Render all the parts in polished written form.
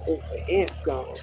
It's the ants gone.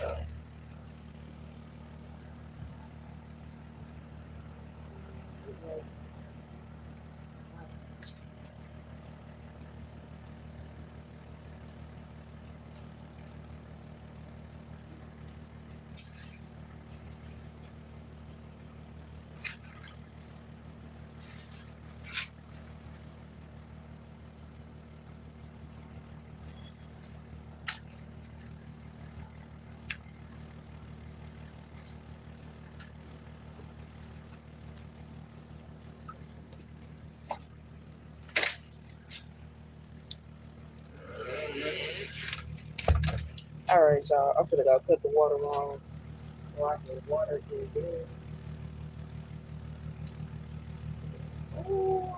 All right, y'all. I'm finna go cut the water on so I can water it good. Ooh.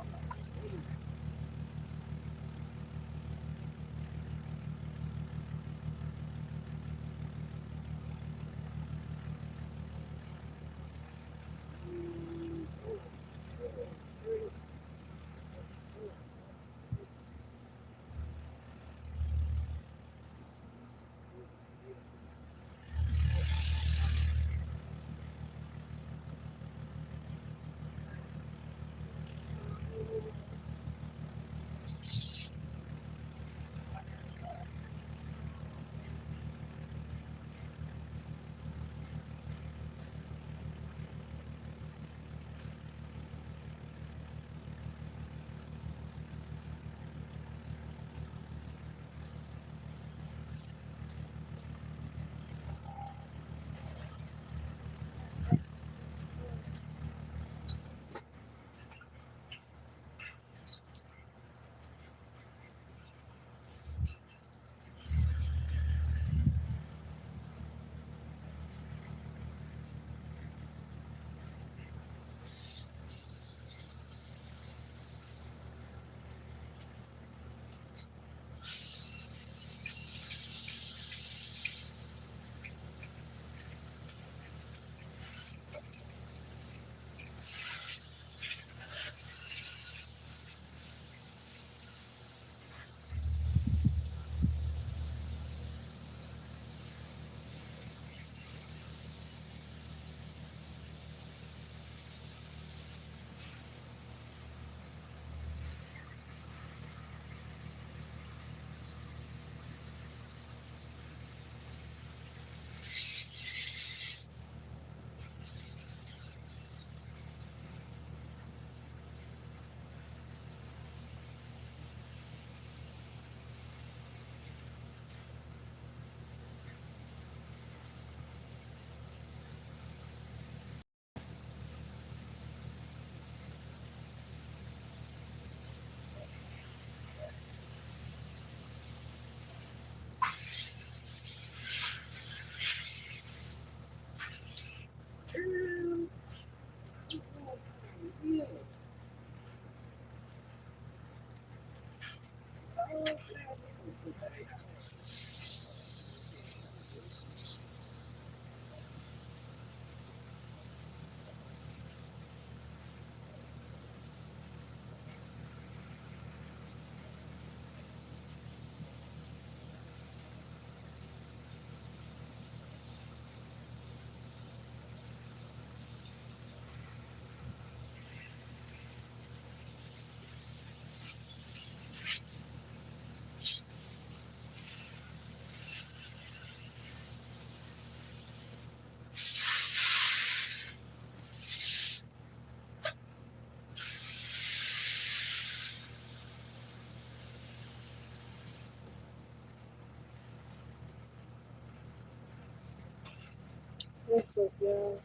What's up, y'all?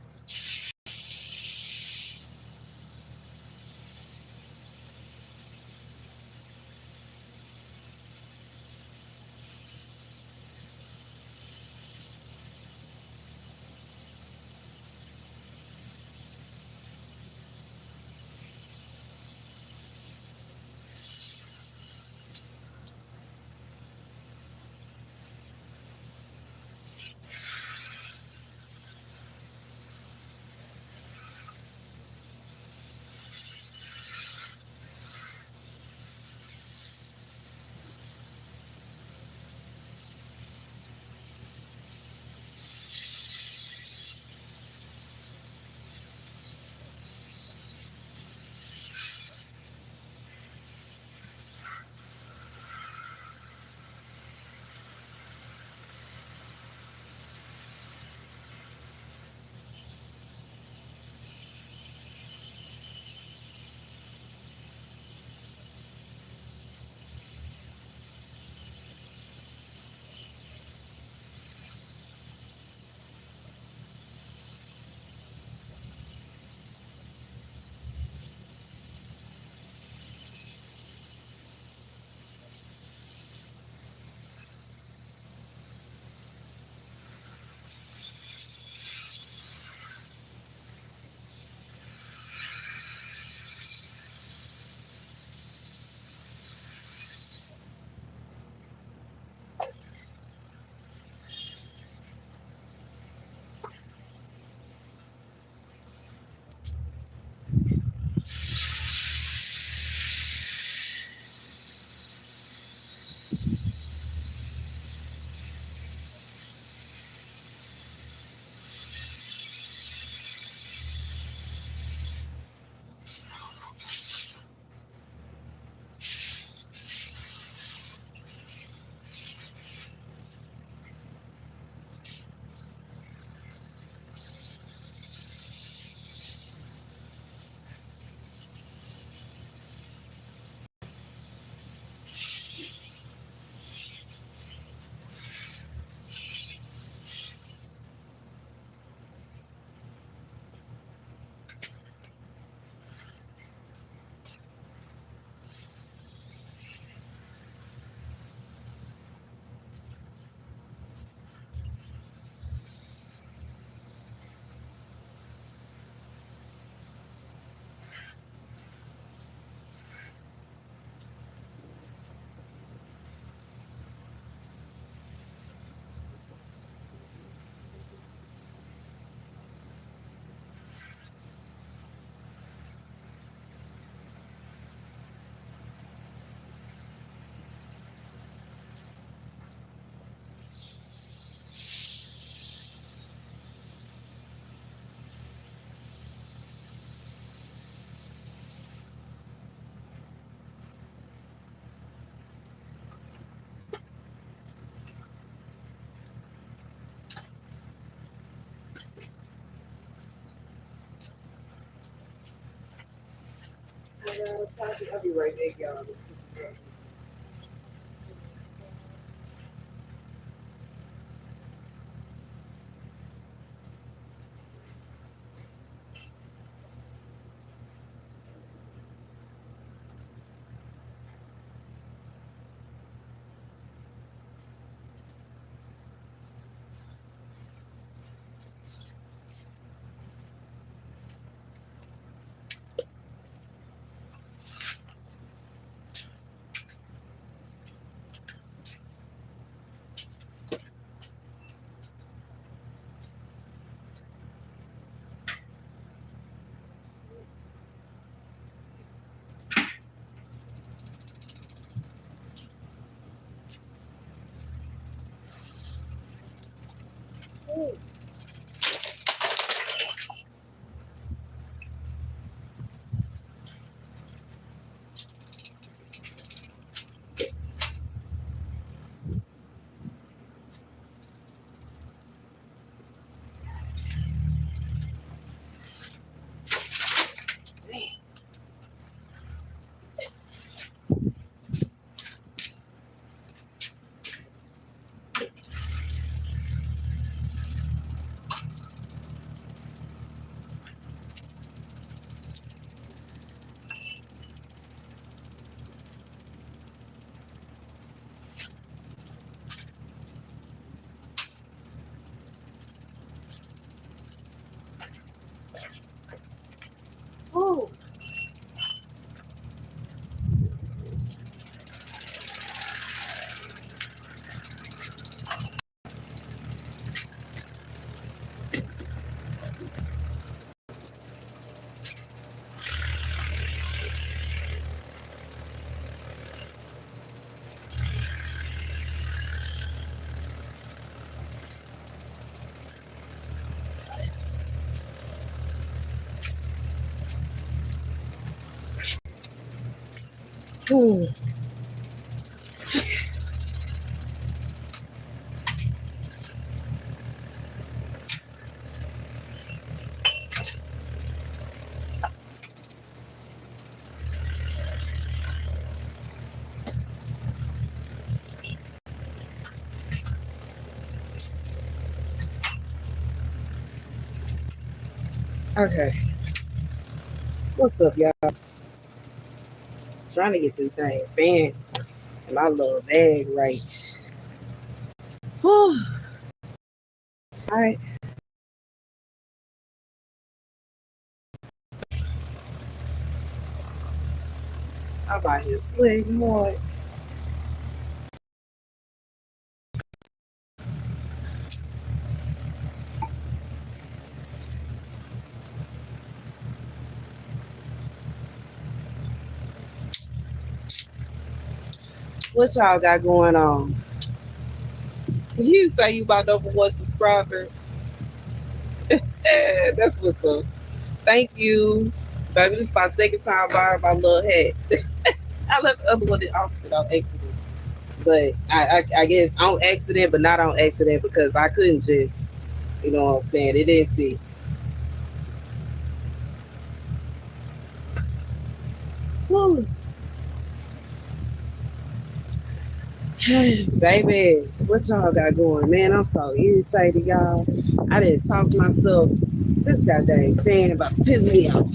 I'll be right back, y'all. Oh. Hmm. Okay. What's up, y'all? Trying to get this dang fan and my little bag right. All right. I'm out here sweating more. What y'all got going on? You say you about over one subscriber. That's what's up. Thank you. Baby, this is my second time buying my little hat. I left the other one in Austin on accident. But I guess on accident, but not on accident because I couldn't just, you know what I'm saying? It didn't fit. Whew. Baby, what y'all got going? Man, I'm so irritated, y'all. I didn't talk myself. This goddamn fan about to piss me off.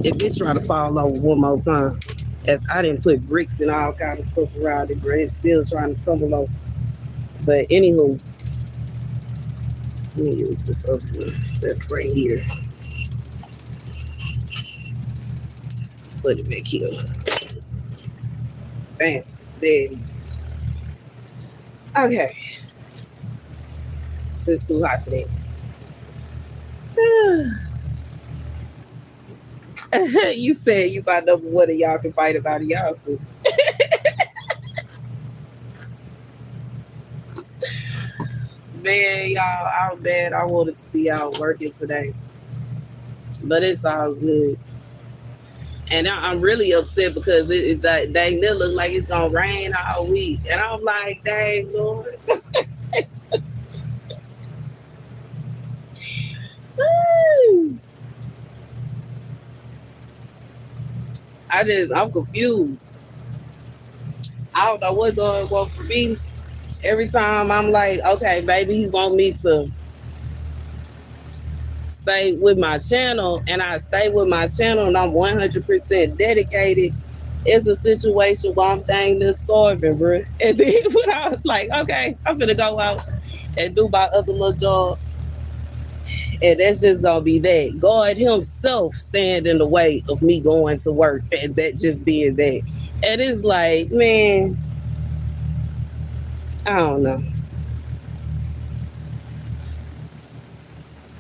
If it's trying to fall over one more time. If I didn't put bricks and all kind of stuff around it, but it's still trying to tumble over. But anywho, let me use this other one. That's right here. Put it back here. Bam. There. Okay. It's too hot for that. You said you about number one of y'all can fight about it, y'all. So. Man, y'all, I'm bad. I wanted to be out working today. But it's all good. And I'm really upset because it's like, dang, it look like it's going to rain all week. And I'm like, dang, Lord. I'm confused. I don't know what's going on for me. Every time I'm like, okay, baby, he want me to stay with my channel, and I stay with my channel, and I'm 100% dedicated. It's a situation where I'm dang this starving, bro. And then when I was like, okay, I'm gonna go out and do my other little job, and that's just gonna be that. God Himself stand in the way of me going to work, and that just being that. And it's like, man, I don't know.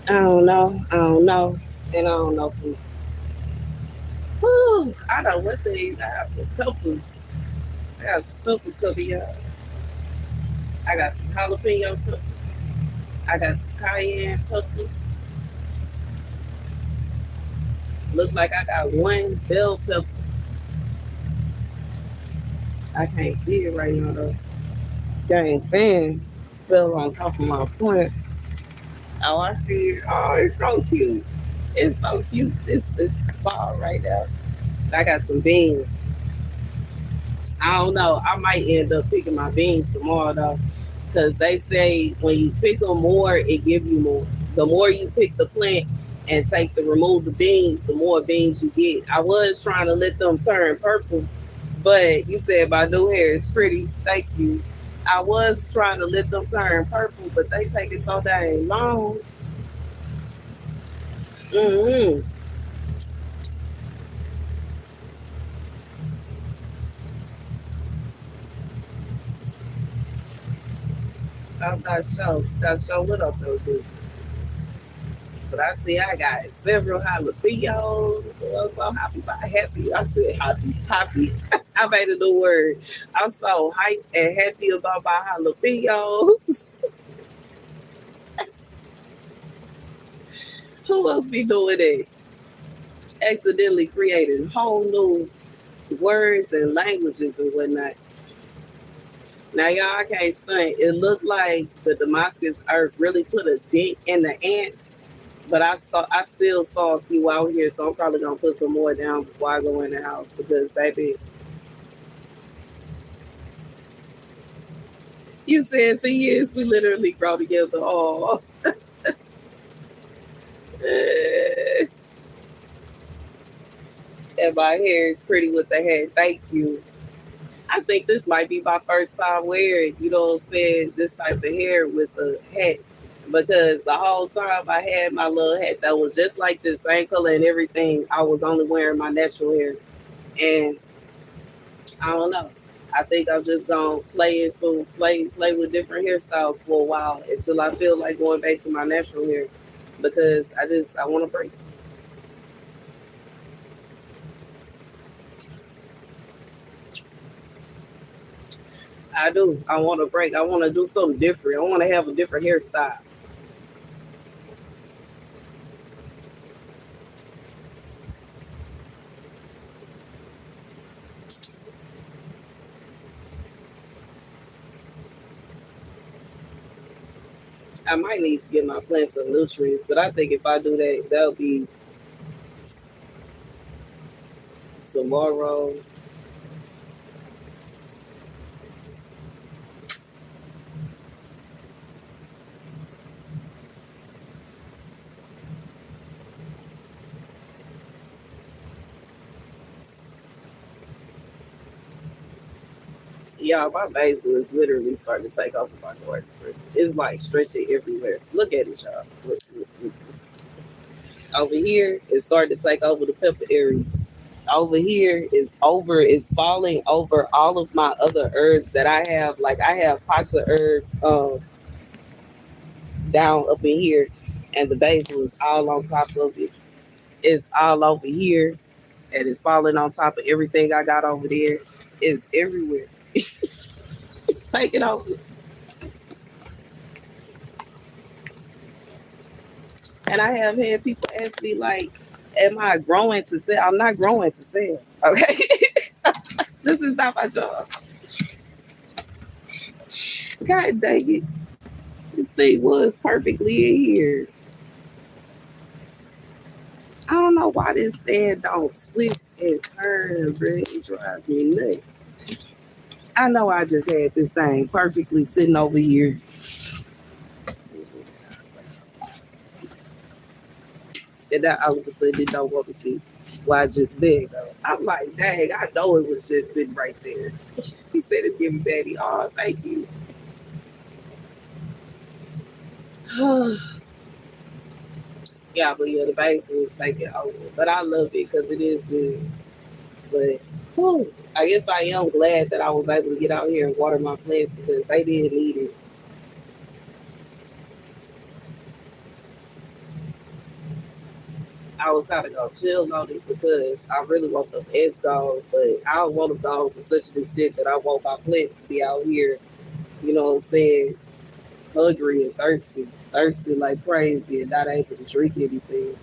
I don't know. I don't know. And I don't know some. Whew, I don't know what these. I got some peppers. I got some peppers coming up. I got some jalapeno peppers. I got some cayenne peppers. Look like I got one bell pepper. I can't see it right now though. Dang fan fell on top of my plant. Oh, I see it. Oh, it's so cute. It's so cute. This spot right there. I got some beans. I don't know. I might end up picking my beans tomorrow though, because they say when you pick them more, it give you more. The more you pick the plant and remove the beans, the more beans you get. I was trying to let them turn purple, but you said my new hair is pretty. Thank you. I was trying to let them turn purple, but they take it so dang long. Mm-hmm. I'm not sure. Not sure what I'm gonna do. But I see I got several jalapenos. So I'm so happy. I said happy. I made a new word. I'm so hyped and happy about my jalapenos. Who else be doing it? Accidentally creating whole new words and languages and whatnot. Now y'all, I can't stunt. It looked like the Damascus earth really put a dent in the ants. But I still saw a few out here, so I'm probably gonna put some more down before I go in the house because, baby, you said for years we literally grow together. Oh, and my hair is pretty with the hat. Thank you. I think this might be my first time wearing, this type of hair with a hat. Because the whole time I had my little hat that was just like this, same color and everything, I was only wearing my natural hair. And I don't know. I think I'm just gonna play with different hairstyles for a while until I feel like going back to my natural hair because I want to break. I do. I want to break. I want to do something different. I want to have a different hairstyle. I might need to give my plants some nutrients, but I think if I do that, that'll be tomorrow. Yeah, my basil is literally starting to take over my garden. It's like stretching everywhere. Look at it, y'all. Look. Over here, it's starting to take over the pepper area. Over here is falling over all of my other herbs that I have. Like I have pots of herbs down up in here, and the basil is all on top of it. It's all over here, and it's falling on top of everything I got over there. It's everywhere. It's taking over. And I have had people ask me like, "Am I growing to sell?" I'm not growing to sell. Okay, this is not my job. God dang it! This thing was perfectly in here. I don't know why this stand don't twist and turn, bro. It drives me nuts. I know I just had this thing perfectly sitting over here. And now all of a sudden it don't want to fit. Why just there go? I'm like, dang, I know it was just sitting right there. He said it's giving Betty. Oh, thank you. Yeah, but yeah, the basement is taking over. But I love it because it is good. But whew, I guess I am glad that I was able to get out here and water my plants because they did need it. I was trying to go chill on it because I really want them S gone, but I don't want them gone to such an extent that I want my plants to be out here, you know what I'm saying, hungry and thirsty, thirsty like crazy and not able to drink anything.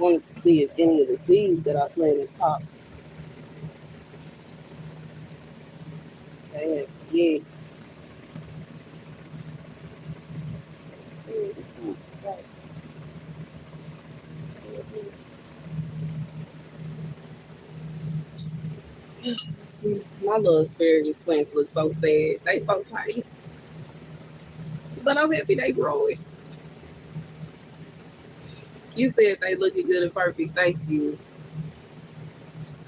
Wanted to see if any of the seeds that I planted pop. Damn, yeah. See, my little asparagus plants look so sad. They so tiny. But I'm happy they growing. You said they looking good and perfect. Thank you.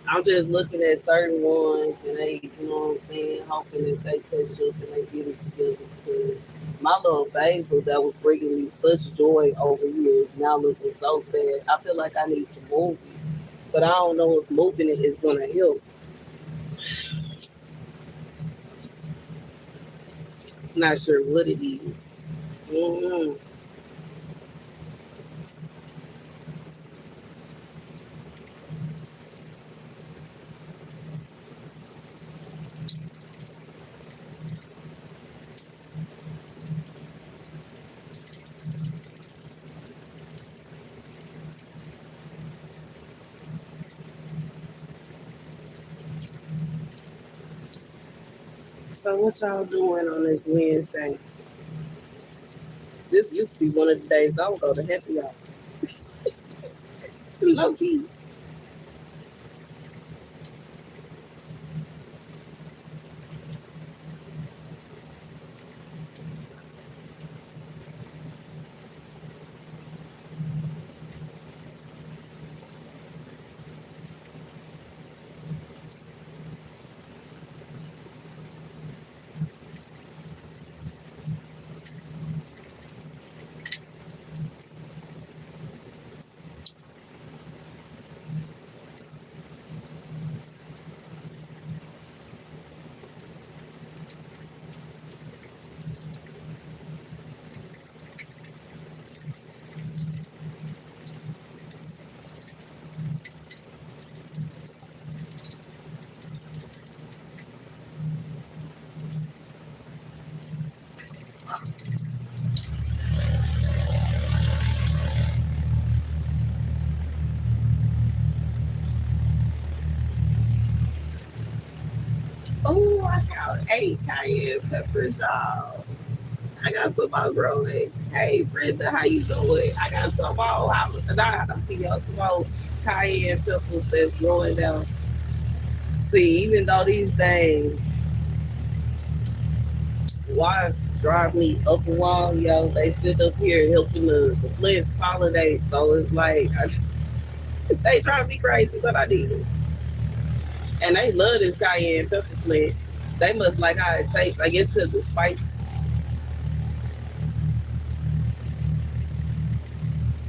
I'm just looking at certain ones and they, you know what I'm saying, hoping that they catch up and they get it together because my little basil that was bringing me such joy over here is now looking so sad. I feel like I need to move it, but I don't know if moving it is going to help. Not sure what it is. Mm-hmm. So what y'all doing on this Wednesday? This used to be one of the days I would go to happy hour. Low key. Oh, I got 8 cayenne peppers, y'all. I got some more growing. Hey, Brenda, how you doing? I got some more. I'm picking up some more cayenne peppers that's growing down. See, even though these things wives drive me up a wall, yo, they sit up here helping the plants pollinate. So it's like, they drive me crazy, but I need it. And they love this cayenne pepper plant. They must like how it tastes. I guess because the spice.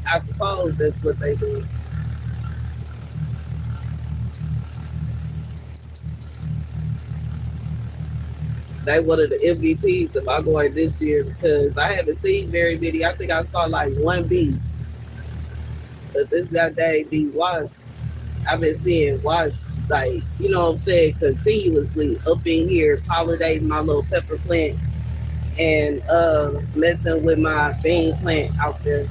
I suppose that's what they do. They one of the MVPs if I go in this year because I haven't seen very many. I think I saw like one bee, but this goddamn bee was. I've been seeing was like you know what I'm saying continuously up in here pollinating my little pepper plants and messing with my bean plant out there.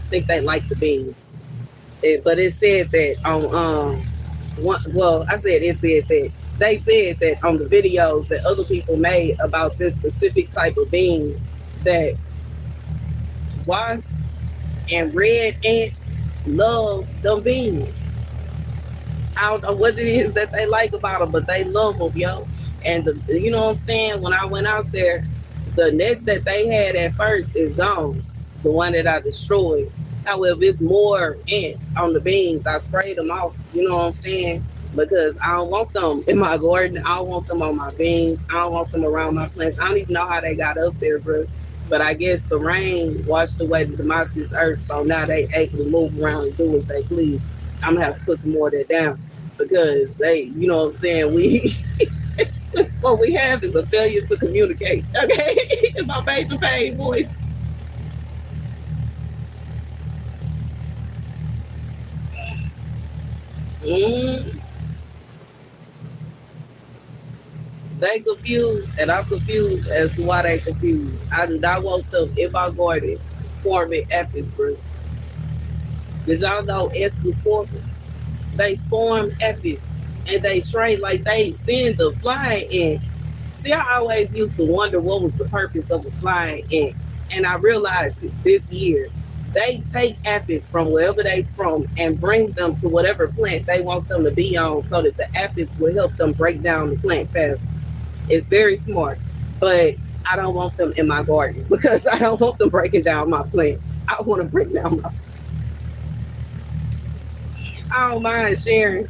Think they like the beans. But it said that on well, I said it said that they said that on the videos that other people made about this specific type of bean that wasps and red ants love them beans. I don't know what it is that they like about them, but they love them, yo. And you know what I'm saying? When I went out there, the nest that they had at first is gone. The one that I destroyed. However, it's more ants on the beans. I sprayed them off. You know what I'm saying? Because I don't want them in my garden. I don't want them on my beans. I don't want them around my plants. I don't even know how they got up there, bro. But I guess the rain washed away the Damascus earth, so now they able to move around and do as they please. I'm gonna have to put some more of that down because they, you know what I'm saying, we what we have is a failure to communicate. Okay, in my major pain voice. Mm, they confused, and I'm confused as to why they confused. I do not want them in my garden forming epics, bro. Did y'all know S was corpus? They form epics and they train like they send the flying ants. See, I always used to wonder what was the purpose of a flying ant. And I realized it this year. They take aphids from wherever they from and bring them to whatever plant they want them to be on so that the aphids will help them break down the plant faster. It's very smart. But I don't want them in my garden because I don't want them breaking down my plants. I want to break down my I don't mind sharing,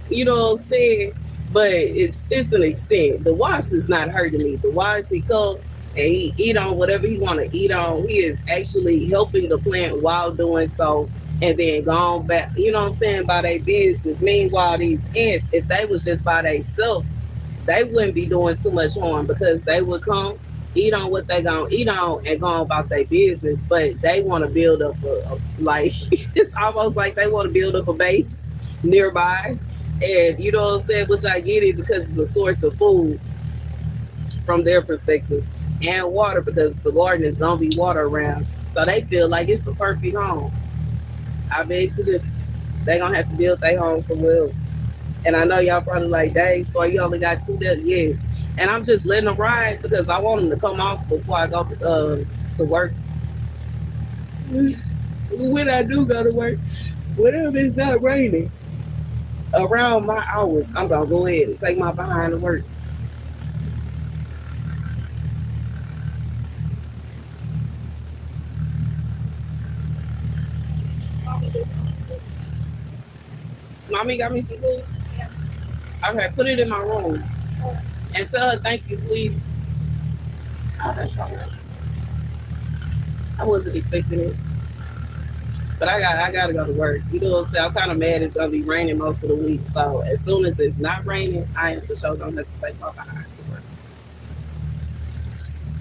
you know what I'm saying? But it's an extent. The wasp is not hurting me. The wasp he come and he eat on whatever he want to eat on. He is actually helping the plant while doing so, and then gone back. You know what I'm saying? By their business. Meanwhile, these ants, if they was just by themselves, they wouldn't be doing too much harm because they would come eat on what they gonna eat on and go on about their business. But they want to build up a like it's almost like they want to build up a base nearby. And you know what I'm saying, which I get it because it's a source of food from their perspective, and water because the garden is gonna be water around. So they feel like it's the perfect home. I beg to differ. They gonna have to build their home somewhere else. And I know y'all probably like, dang, so you only got two there. Yes. And I'm just letting them ride because I want them to come off before I go to work. When I do go to work, whenever it's not raining, around my hours, I'm gonna go ahead and take my behind to work. Mommy got me some food. Okay, put it in my room and tell her thank you, please. Oh, that's so nice. I wasn't expecting it, but I gotta go to work. You know what I'm saying? I'm kind of mad. It's gonna be raining most of the week, so as soon as it's not raining, I am for sure gonna have to take my behind to work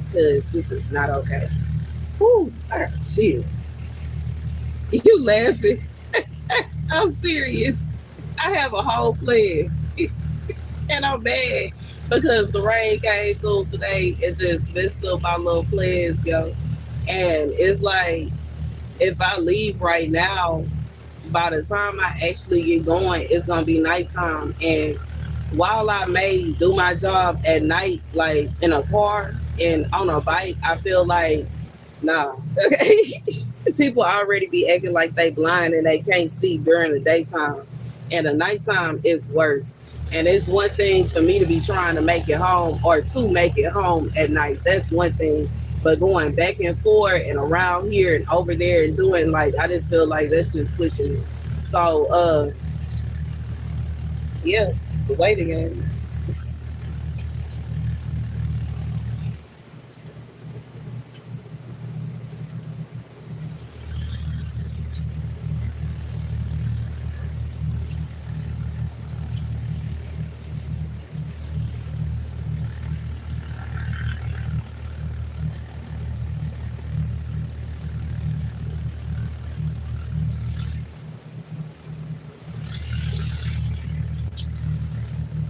because this is not okay. Whew, I got chills. You laughing? I'm serious. I have a whole plan, and I'm mad because the rain came through today and just messed up my little plans, yo. And it's like if I leave right now, by the time I actually get going, it's gonna be nighttime. And while I may do my job at night, like in a car and on a bike, I feel like nah. Okay. People already be acting like they blind and they can't see during the daytime. And the nighttime is worse. And it's one thing for me to be trying to make it home or to make it home at night. That's one thing. But going back and forth and around here and over there and doing like I just feel like that's just pushing it. So yeah, it's the waiting game.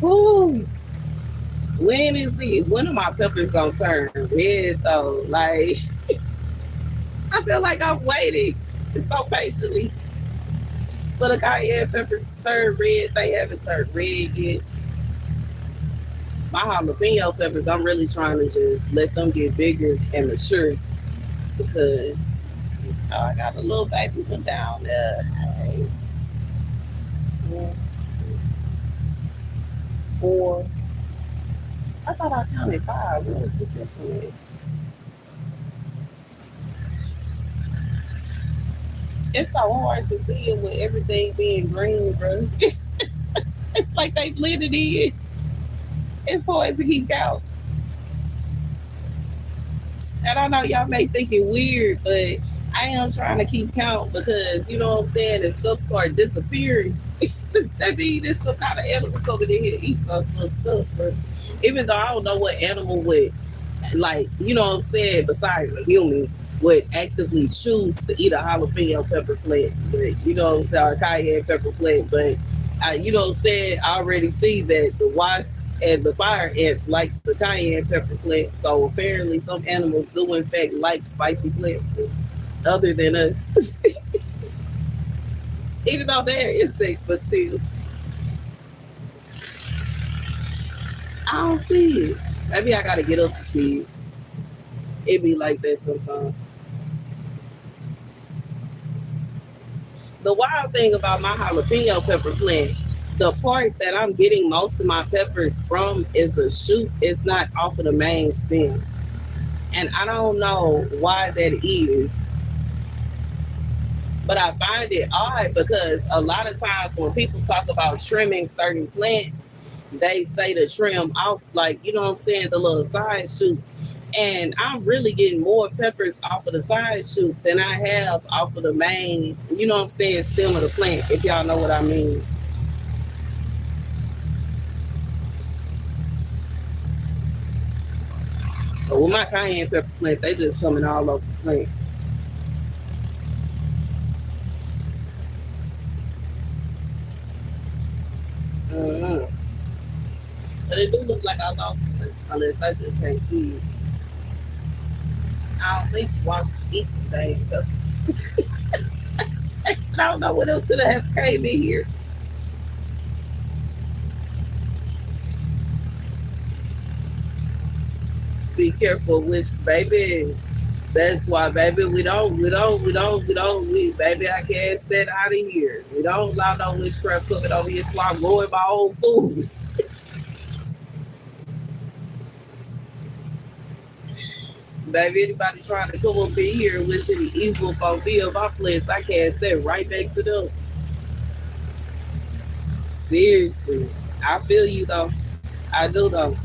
Ooh, when are my peppers gonna turn red though? Like I feel like I'm waiting so patiently for the cayenne peppers to turn red. They haven't turned red yet. My jalapeno peppers, I'm really trying to just let them get bigger and mature because I got a little baby one down there. Hey, one, four. I thought I counted five. What was the fifth one? It's so hard to see it with everything being green, bro. It's like they blended in. It's hard to keep count. And I know y'all may think it weird, but I am trying to keep count because you know what I'm saying. If stuff start disappearing, that means there's some kind of animal coming in here eating our little stuff. But even though I don't know what animal would, like, you know what I'm saying, besides a human, would actively choose to eat a jalapeno pepper plant, but you know what I'm saying, or a cayenne pepper plant, but you know what I'm saying, I already see that the wasps and the fire ants like the cayenne pepper plant, so apparently some animals do in fact like spicy plants, but other than us. Even though they're insects, but still, I don't see it. Maybe I gotta get up to see it. It be like that sometimes. The wild thing about my jalapeno pepper plant, the part that I'm getting most of my peppers from is a shoot. It's not off of the main stem. And I don't know why that is, but I find it odd because a lot of times when people talk about trimming certain plants, they say to trim off, like, you know what I'm saying, the little side shoots. And I'm really getting more peppers off of the side shoot than I have off of the main, you know what I'm saying, stem of the plant, if y'all know what I mean. But with my cayenne pepper plant, they just coming all over the plant. Mm-hmm. But it do look like I lost one, unless I just can't see it. I don't think wasps eat the dang peppers. I don't know what else could have came in here. Be careful which baby. That's why, baby, baby, I cast that out of here. We don't allow no witchcraft cooking over here, so I'm growing my own foods. Baby, anybody trying to come up in here wishing the evil upon me or my place, I cast that right back to them. Seriously. I feel you, though. I do, though.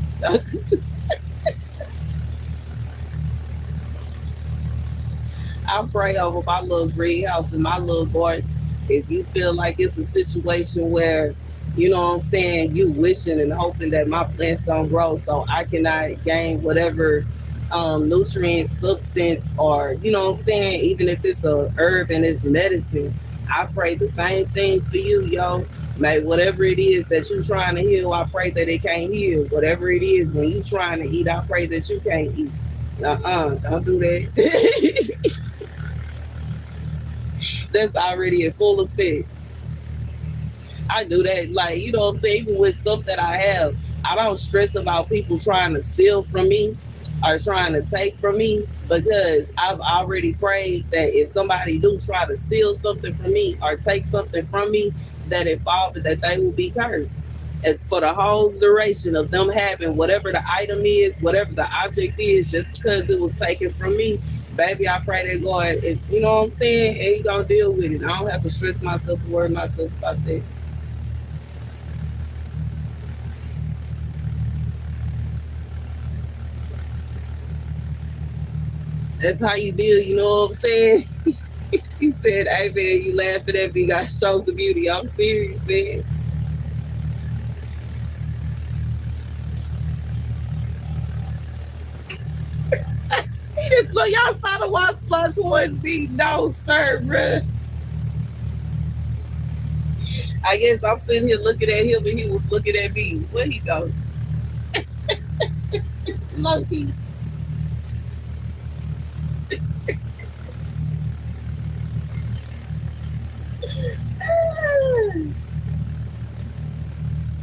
I pray over my little greenhouse and my little garden. If you feel like it's a situation where, you know what I'm saying, you wishing and hoping that my plants don't grow so I cannot gain whatever nutrient, substance, or, you know what I'm saying, even if it's a herb and it's medicine, I pray the same thing for you, yo. May whatever it is that you're trying to heal, I pray that it can't heal. Whatever it is when you trying to eat, I pray that you can't eat. Don't do that. That's already in full effect. I do that, like, you know what I'm saying, even with stuff that I have, I don't stress about people trying to steal from me or trying to take from me because I've already prayed that if somebody do try to steal something from me or take something from me, that it fall, that they will be cursed. And for the whole duration of them having whatever the item is, whatever the object is, just because it was taken from me, baby, I pray that God, if, you know what I'm saying, and He gonna deal with it. I don't have to stress myself and worry myself about that. That's how you deal, you know what I'm saying? He said, hey man, you laughing at me, got show some beauty. I'm serious, man. He didn't flow. Y'all saw the wasp fly towards me. No, sir, bruh. I guess I'm sitting here looking at him and he was looking at me. Where he go? Loki.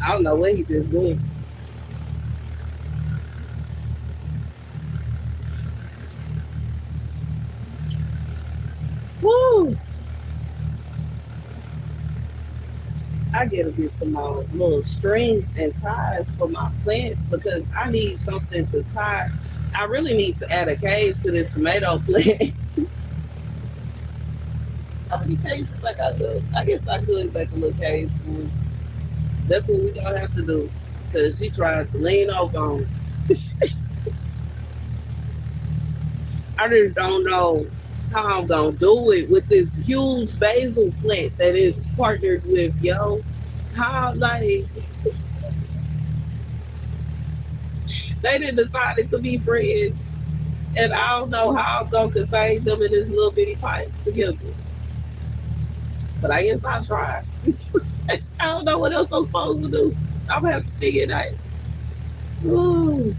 I don't know what he just went. Woo! I gotta get some more little strings and ties for my plants because I need something to tie. I really need to add a cage to this tomato plant. How many cages I got though? I guess I could make a little cage for it. That's what we gonna have to do. Cause she tried to lean over on us. I just don't know how I'm gonna do it with this huge basil plant that is partnered with yo. How like they didn't decided to be friends, and I don't know how I'm gonna contain them in this little bitty pipe together. But I guess I'll try. I don't know what else I'm supposed to do. I'm gonna have to figure it out. Ooh.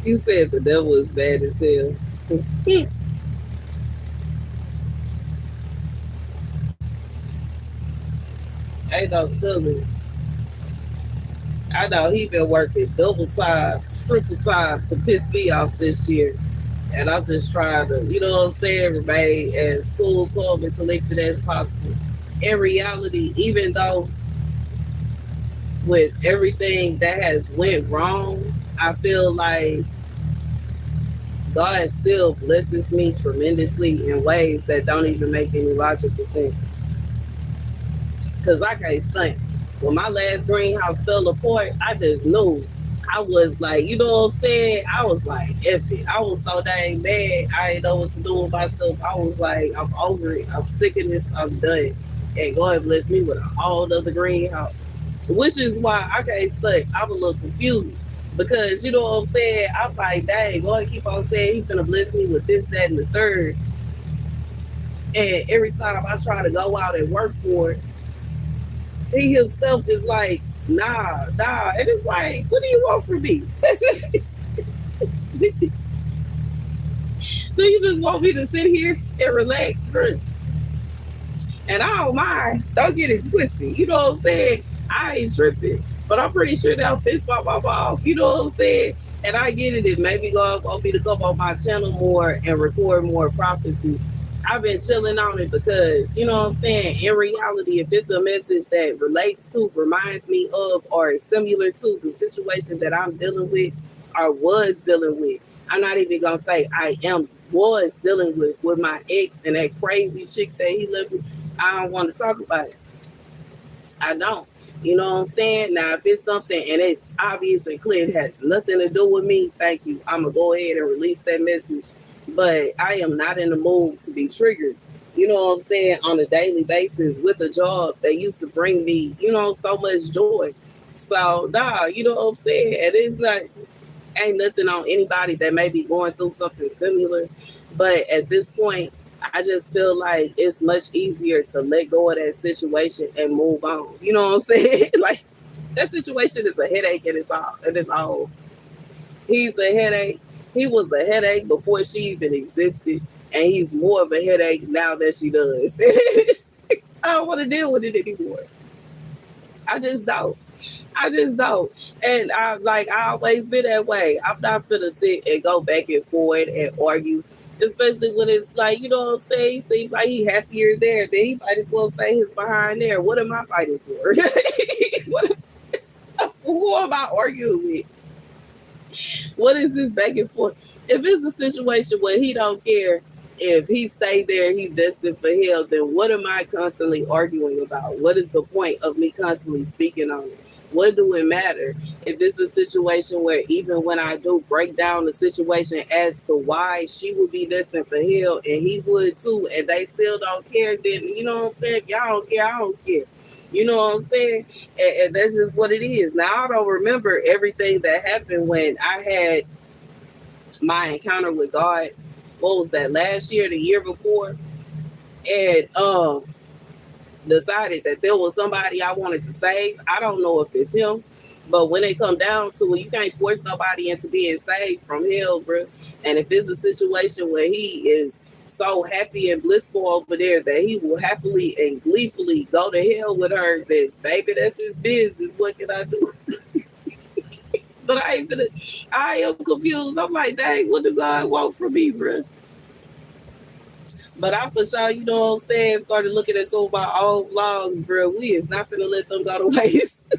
You said the devil is bad as hell. Ain't no telling. I know he been working double time, triple time to piss me off this year. And I'm just trying to, you know what I'm saying, remain as cool, calm, and collected as possible. In reality, even though with everything that has went wrong, I feel like God still blesses me tremendously in ways that don't even make any logical sense. Cause I can't stunt. When my last greenhouse fell apart, I just knew. I was like, you know what I'm saying? I was like, F it. I was so dang mad. I didn't know what to do with myself. I was like, I'm over it. I'm sick of this. I'm done. And God bless me with a whole other greenhouse. Which is why I can't stunt. I'm a little confused. Because you know what I'm saying? I'm like, dang, God keep on saying he's gonna bless me with this, that, and the third. And every time I try to go out and work for it, he himself is like, nah. And it's like, what do you want from me? Do you just want me to sit here and relax? And I don't mind. Don't get it twisted. You know what I'm saying? I ain't tripping. But I'm pretty sure that'll piss my mama off. You know what I'm saying? And I get it. It maybe God want me to come on my channel more and record more prophecies. I've been chilling on it because, you know what I'm saying? In reality, if it's a message that relates to, reminds me of, or is similar to the situation that I'm dealing with or was dealing with, I'm not even going to say was dealing with my ex and that crazy chick that he left me. I don't want to talk about it. I don't. You know what I'm saying? Now, if it's something and it's obvious and clear, it has nothing to do with me, thank you. I'm going to go ahead and release that message. But I am not in the mood to be triggered, you know what I'm saying, on a daily basis with a job that used to bring me, you know, so much joy. So, nah, you know what I'm saying? And it's not, ain't nothing on anybody that may be going through something similar. But at this point, I just feel like it's much easier to let go of that situation and move on. You know what I'm saying? Like that situation is a headache and it's all. He's a headache. He was a headache before she even existed, and he's more of a headache now that she does. I don't want to deal with it anymore. I just don't. I just don't. And I always been that way. I'm not finna sit and go back and forth and argue. Especially when it's like, you know what I'm saying? He seems like he happier there. Then he might as well stay his behind there. What am I fighting for? Who am I arguing with? What is this back and forth? If it's a situation where he don't care, if he stay there, he's destined for hell, then what am I constantly arguing about? What is the point of me constantly speaking on it? What do it matter? If it's a situation where even when I do break down the situation as to why she would be destined for hell and he would too, and they still don't care, then you know what I'm saying? If y'all don't care, I don't care. You know what I'm saying? And that's just what it is. Now, I don't remember everything that happened when I had my encounter with God. What was that, last year, the year before? And decided that there was somebody I wanted to save. I don't know if it's him, but when it come down to it, you can't force nobody into being saved from hell, bro. And if it's a situation where he is so happy and blissful over there that he will happily and gleefully go to hell with her, then baby, that's his business. What can I do? But I am confused. I'm like, dang, what do God want from me, bro? But I for sure, you know what I'm saying, started looking at some of my old vlogs, bro. We is not finna let them go to waste.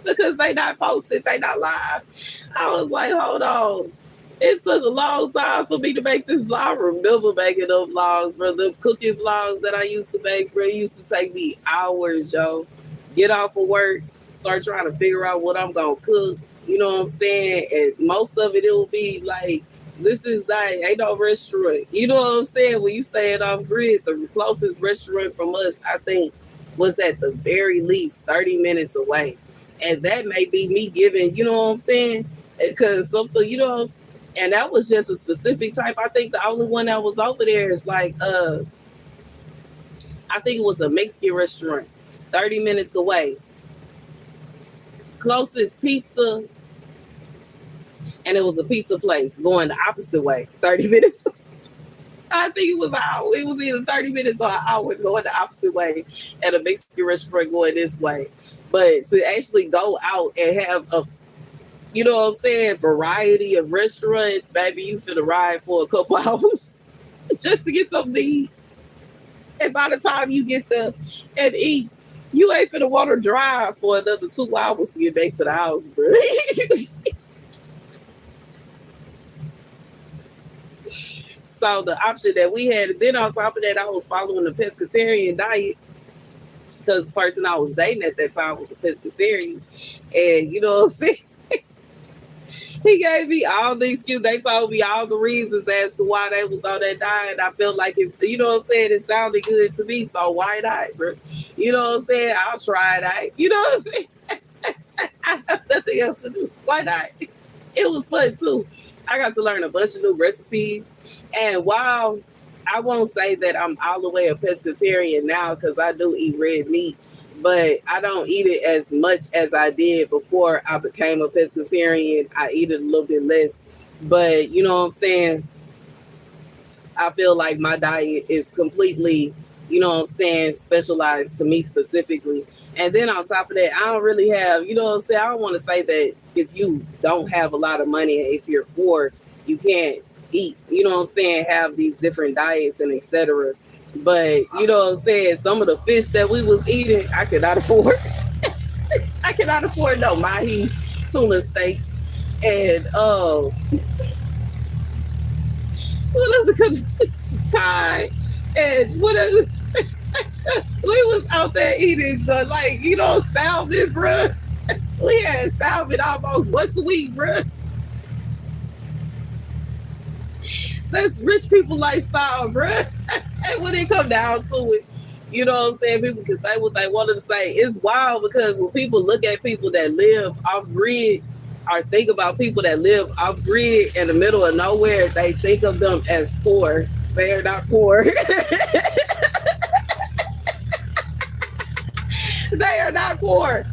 Because they not posted, they not live. I was like, hold on. It took a long time for me to make this vlog. I remember making those vlogs, bro. The cooking vlogs that I used to make, bro, used to take me hours, yo. Get off of work, start trying to figure out what I'm gonna cook. You know what I'm saying? And most of it will be like, this is like, ain't no restaurant. You know what I'm saying? When you staying off grid, the closest restaurant from us, I think, was at the very least 30 minutes away. And that may be me giving, you know what I'm saying? Because something, you know, and that was just a specific type. I think the only one that was over there is like, I think it was a Mexican restaurant, 30 minutes away. Closest pizza, and it was a pizza place going the opposite way, 30 minutes. I think it was an hour. It was either 30 minutes or an hour going the opposite way, and a Mexican restaurant going this way. But to actually go out and have a, you know what I'm saying, variety of restaurants, baby, you finna ride for a couple hours just to get something to eat. And by the time you get there and eat, you ain't finna want to drive for another 2 hours to get back to the house, bro. So the option that we had, and then on top of that, I was following the pescatarian diet because the person I was dating at that time was a pescatarian. And you know what I'm saying? He gave me all the excuses. They told me all the reasons as to why they was on that diet. I felt like, if you know what I'm saying, it sounded good to me, so why not, bro? You know what I'm saying? I'll try it out. You know what I'm saying? I have nothing else to do. Why not? It was fun too. I got to learn a bunch of new recipes. And while I won't say that I'm all the way a pescatarian now, because I do eat red meat, but I don't eat it as much as I did before I became a pescatarian. I eat it a little bit less. But you know what I'm saying? I feel like my diet is completely, you know what I'm saying, specialized to me specifically. And then on top of that, I don't really have, you know what I'm saying, I don't want to say that if you don't have a lot of money, if you're poor, you can't eat, you know what I'm saying, have these different diets and etc. But, you know what I'm saying, some of the fish that we was eating, I could not afford. I cannot afford no mahi tuna steaks. And, what other kind? And what other... We was out there eating the, like, you know, salmon, bruh. We had salmon almost once a week, bruh. That's rich people lifestyle, bruh. And when it come down to it, you know what I'm saying, people can say what they wanted to say. It's wild because when people look at people that live off grid or think about people that live off grid in the middle of nowhere, they think of them as poor. They are not poor. They are not poor.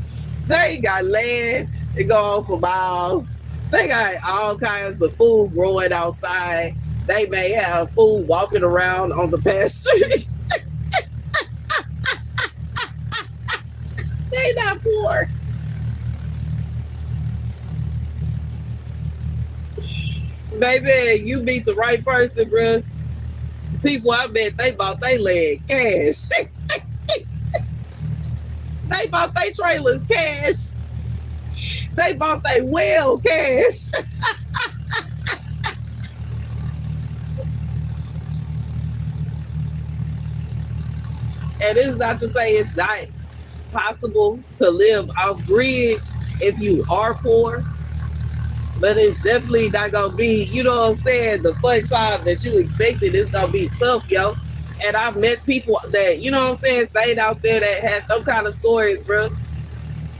They ain't got land. They go on for miles. They got all kinds of food growing outside. They may have food walking around on the pasture. They not poor. Baby, you meet the right person, bro. People, I bet they bought their leg cash. They bought their trailers cash. They bought their well cash. And it's not to say it's not possible to live off grid if you are poor, but it's definitely not gonna be, you know what I'm saying, the fun time that you expected. It's gonna be tough, yo. And I've met people that, you know what I'm saying, stayed out there that had some kind of stories, bro.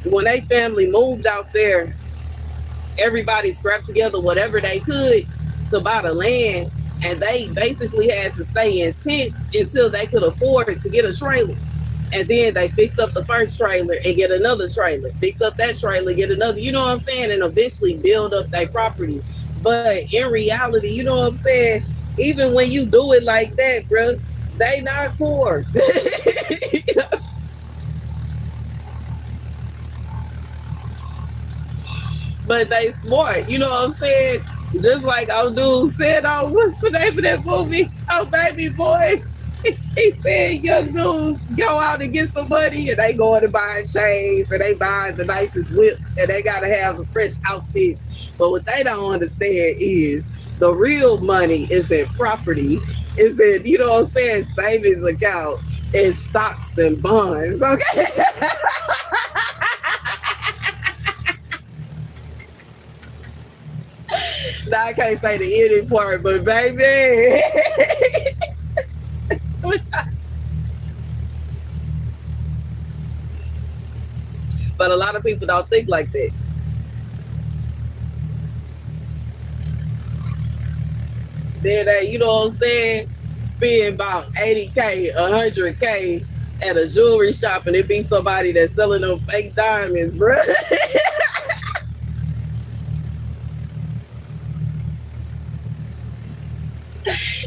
When they family moved out there, everybody scrapped together whatever they could to buy the land, and they basically had to stay in tents until they could afford to get a trailer. And then they fix up the first trailer and get another trailer, fix up that trailer, get another, you know what I'm saying, and eventually build up their property. But in reality, you know what I'm saying, even when you do it like that, bro, they not poor. But they smart, you know what I'm saying? Just like old dude said, oh, what's the name of that movie? Oh, Baby Boy. He said young dudes go out and get some money and they going to buy chains and they buy the nicest whip and they got to have a fresh outfit. But what they don't understand is the real money is in property, is in, you know what I'm saying, savings account and stocks and bonds, okay? Now I can't say the ending part, but baby, but a lot of people don't think like that. Then they, you know what I'm saying, spend about 80K, 100K at a jewelry shop, and it be somebody that's selling them fake diamonds, bro.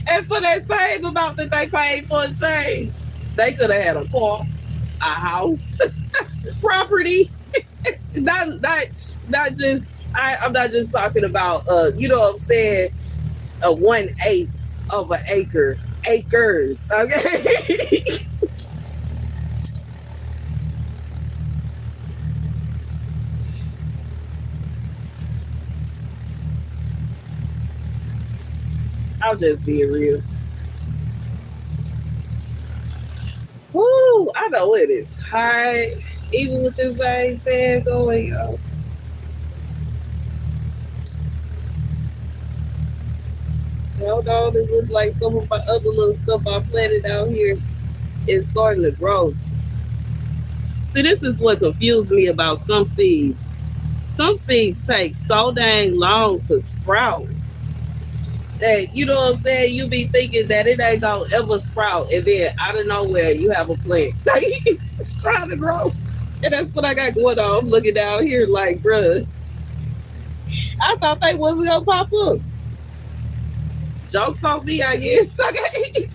And for that same amount that they paid for a chain, they could have had a car, a house, property. Not just. I'm not just talking about. You know what I'm saying, a 1/8 of an acre, acres. Okay. I'm just being real. Woo! I know it is hot, even with this same fan going on. Hold on, it looks like some of my other little stuff I planted out here is starting to grow. See, this is what confused me about some seeds. Some seeds take so dang long to sprout that, you know what I'm saying, you be thinking that it ain't gonna ever sprout, and then out of nowhere you have a plant. It's trying to grow. And that's what I got going on. I'm looking down here like, bruh, I thought they wasn't gonna pop up. Jokes on me, I guess. Okay.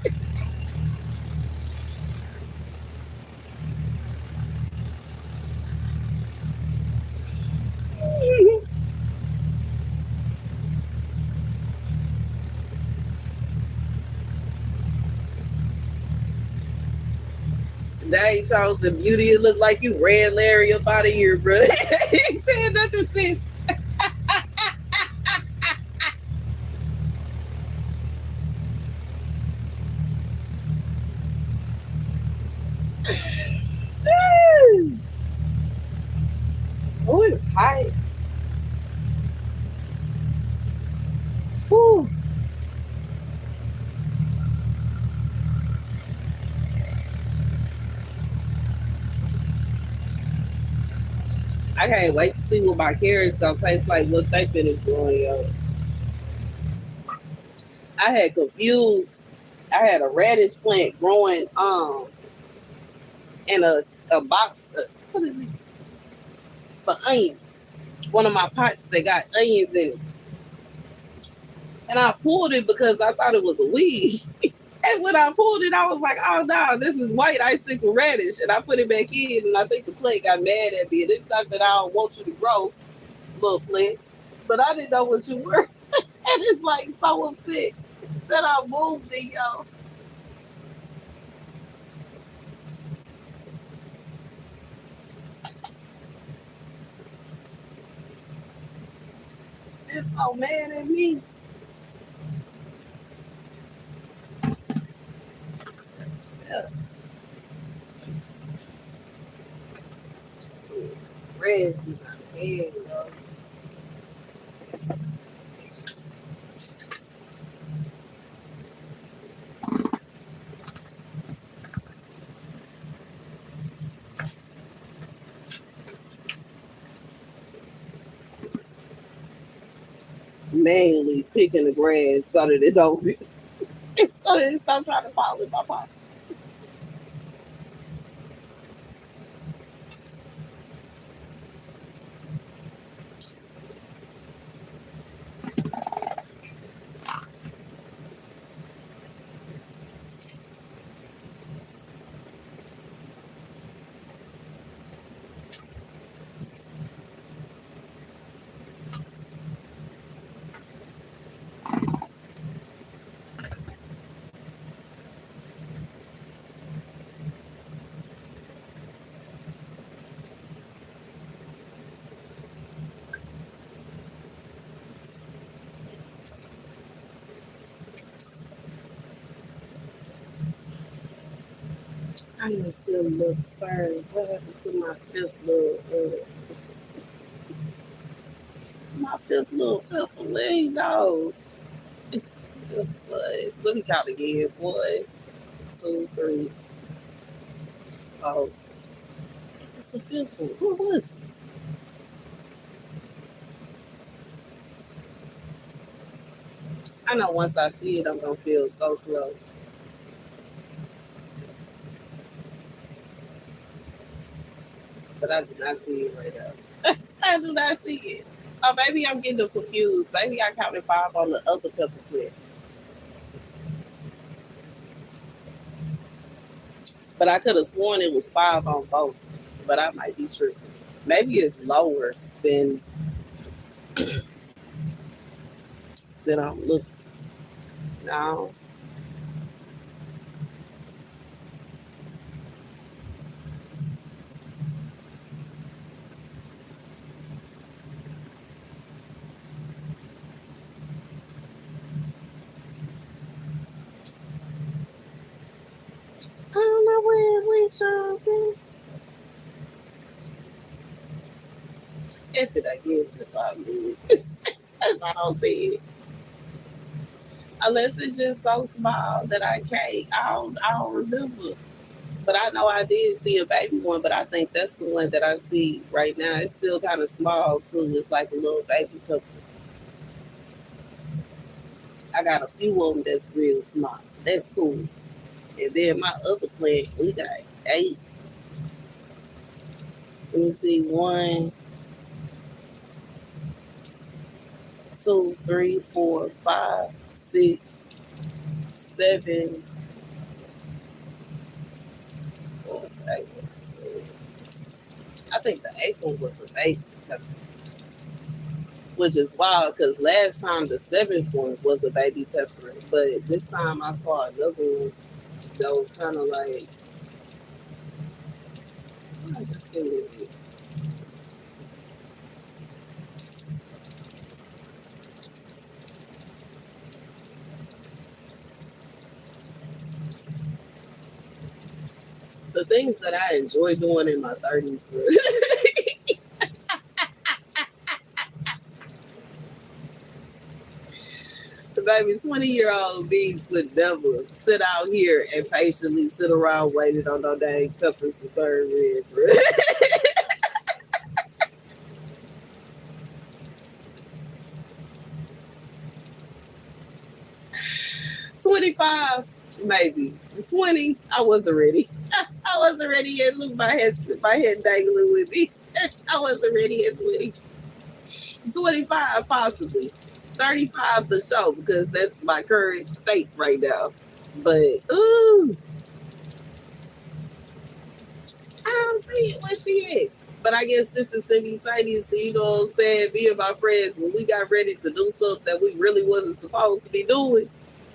Now he chose the beauty. It looked like you ran Larry up out of here, bro. He said nothing since. Oh, it's hot. Whew. I can't wait to see what my carrots gonna taste like once they finish growing up. I had confused. I had a radish plant growing in a box. What is it? For onions. one of my pots that got onions in it. And I pulled it because I thought it was a weed. And when I pulled it, I was like, oh no, this is white icicle radish. And I put it back in, and I think the plant got mad at me. And it's not that I don't want you to grow, little plant, but I didn't know what you were. And it's like so upset that I moved it, yo. It's so mad at me. Yeah. Red's in my head, yo. Mainly picking the grass so that it don't so that it stop trying to fall in my pocket. I am still a little concerned. What happened to my fifth little pepper leg dog? Boy, let me count again. 1, 2, 3, 4. What's the fifth one? Who was it? I know once I see it, I'm gonna feel so slow. But I do not see it right now. I do not see it. Oh, maybe I'm getting them confused. Maybe I counted 5 on the other pepper plant. But I could have sworn it was 5 on both. But I might be tripping. Maybe it's lower than I'm looking. No. I don't know where it went, y'all. If it, I guess it's all good. I don't see it. Unless it's just so small that I can't. I don't remember. But I know I did see a baby one, but I think that's the one that I see right now. It's still kind of small too. It's like a little baby couple. I got a few of them that's real small. That's cool. And then my other plant, we got 8. Let me see, 1, 2, 3, 4, 5, 6, 7. What was the 8th one? I think the 8th one was a baby, which is wild because last time the 7th one was a baby pepper, but this time I saw another one that was kind of like, I just seen it. The things that I enjoy doing in my 30s. The baby 20-year-old me would never sit out here and patiently sit around waiting on no dang peppers to turn red, bro. 25, maybe. 20, I wasn't ready. I wasn't ready yet. Look, my head dangling with me. I wasn't ready at 20. 25 possibly. 35 for sure, because that's my current state right now. But ooh, I don't see it where she is. But I guess this is semi tiny, so you know what I'm saying? Me and my friends, when we got ready to do stuff that we really wasn't supposed to be doing,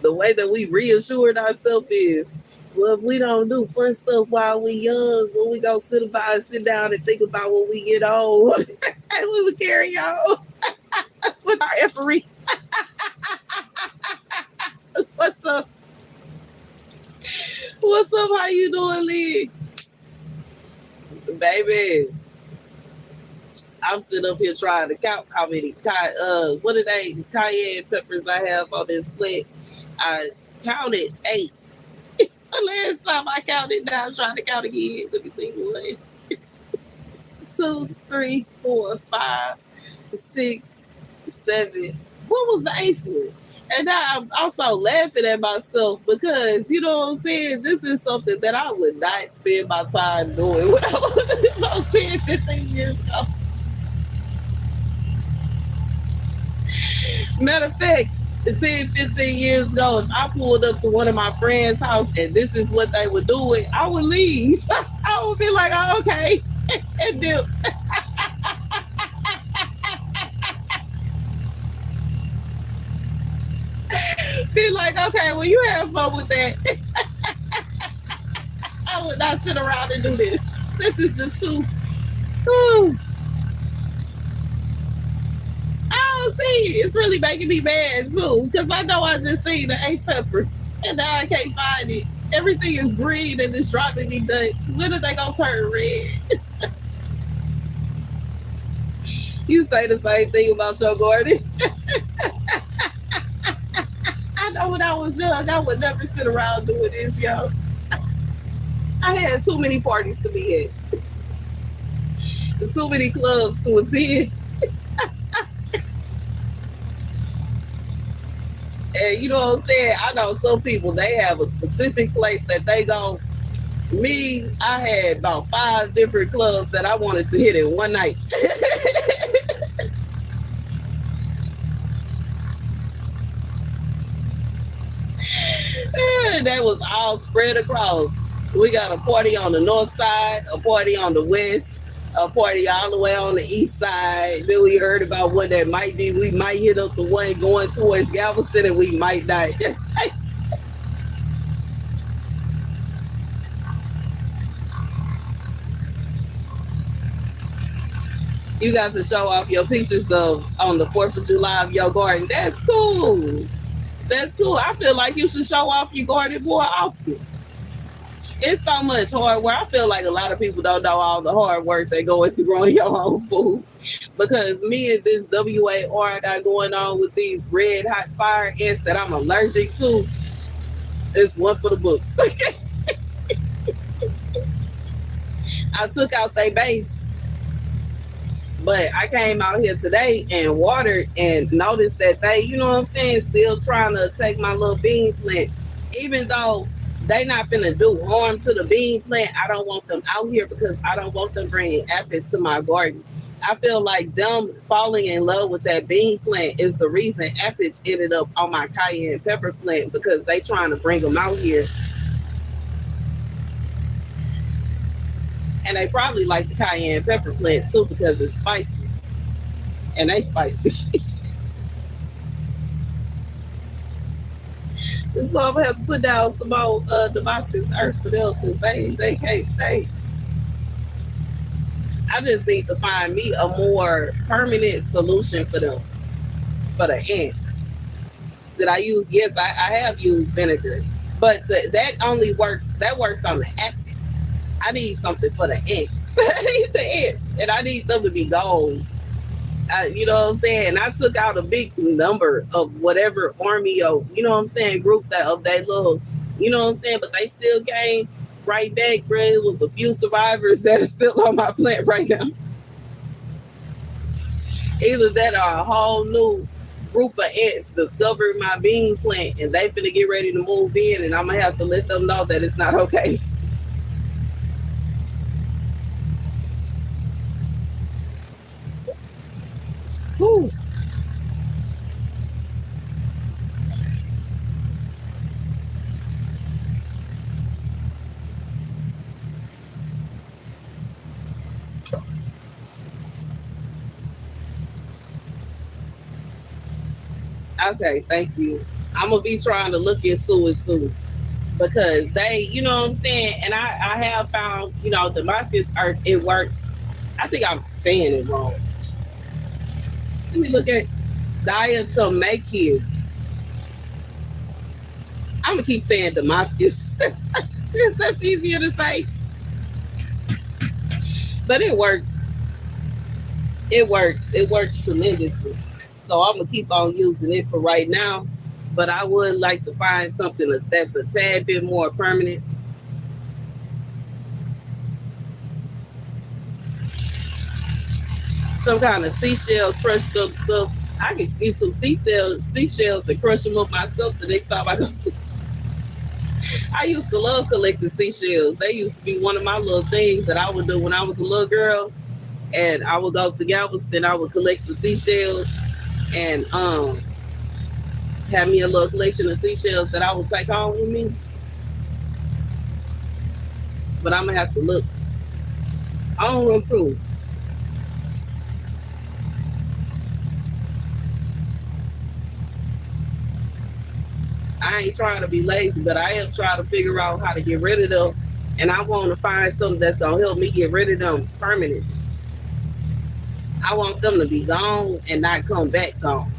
the way that we reassured ourselves is, well, if we don't do fun stuff while we young, when we go sit down and think about when we get old, and we would carry on with our effery. What's up? What's up? How you doing, Lee? Baby, I'm sitting up here trying to count how many what are they cayenne peppers I have on this plate. I counted 8. The last time I counted, now I'm trying to count again. Let me see. 1, 2, 3, 4, 5, 6, 7. What was the 8th one? And now I'm also laughing at myself because, you know what I'm saying? This is something that I would not spend my time doing when I was about 10, 15 years ago. Matter of fact, 10, 15 years ago, if I pulled up to one of my friends' house and this is what they were doing, I would leave. I would be like, oh, okay. And then be like, okay, well, you have fun with that. I would not sit around and do this. This is just too. Whew. I don't see. It's really making me mad too, because I know I just seen the 8th pepper, and now I can't find it. Everything is green and it's driving me nuts. When are they gonna turn red? You say the same thing about your garden. I know when I was young, I would never sit around doing this, yo. I had too many parties to be at, too many clubs to attend. And you know what I'm saying? I know some people, they have a specific place that they go. Me, I had about 5 different clubs that I wanted to hit in one night. That was all spread across. We got a party on the north side, a party on the west, a party all the way on the east side. Then we heard about what that might be. We might hit up the one going towards Galveston, and we might not. You got to show off your pictures of on the 4th of July of your garden. That's cool. That's cool. I feel like you should show off your garden more often. It's so much hard work. I feel like a lot of people don't know all the hard work that go into growing your own food. Because me and this WAR I got going on with these red hot fire ants that I'm allergic to, it's one for the books. I took out their base, but I came out here today and watered and noticed that they, you know what I'm saying, still trying to attack my little bean plant. Even though they not finna do harm to the bean plant, I don't want them out here because I don't want them bringing aphids to my garden. I feel like them falling in love with that bean plant is the reason aphids ended up on my cayenne pepper plant, because they trying to bring them out here. And they probably like the cayenne pepper plant too because it's spicy. And they spicy. So I'm gonna have to put down some more Damascus earth for them because they can't stay. I just need to find me a more permanent solution for them, for the ants. That I use, yes, I have used vinegar, but that only works, that works on the aphids. I need something for the ants. I need the ants, and I need them to be gone. You know what I'm saying? I took out a big number of whatever army or, you know what I'm saying, group that of that little, you know what I'm saying, but they still came right back, bro. It was a few survivors that are still on my plant right now. Either that or a whole new group of ants discovered my bean plant and they finna get ready to move in, and I'm gonna have to let them know that it's not okay. Whew. Okay, thank you. I'm gonna be trying to look into it too because they, you know what I'm saying. And I have found, Damascus earth. It works. I think I'm saying it wrong. Let me look at diatomaceous. I'm gonna keep saying Damascus. That's easier to say, but it works. It works. It works tremendously. So I'm gonna keep on using it for right now. But I would like to find something that's a tad bit more permanent. Some kind of seashell crushed up stuff. I can get some seashells and crush them up myself the next time I go. I used to love collecting seashells. They used to be one of my little things that I would do when I was a little girl. And I would go to Galveston, I would collect the seashells and have me a little collection of seashells that I would take home with me. But I'm gonna have to look. I don't want proof. I ain't trying to be lazy, but I am trying to figure out how to get rid of them. And I want to find something that's gonna help me get rid of them permanent. I want them to be gone and not come back gone.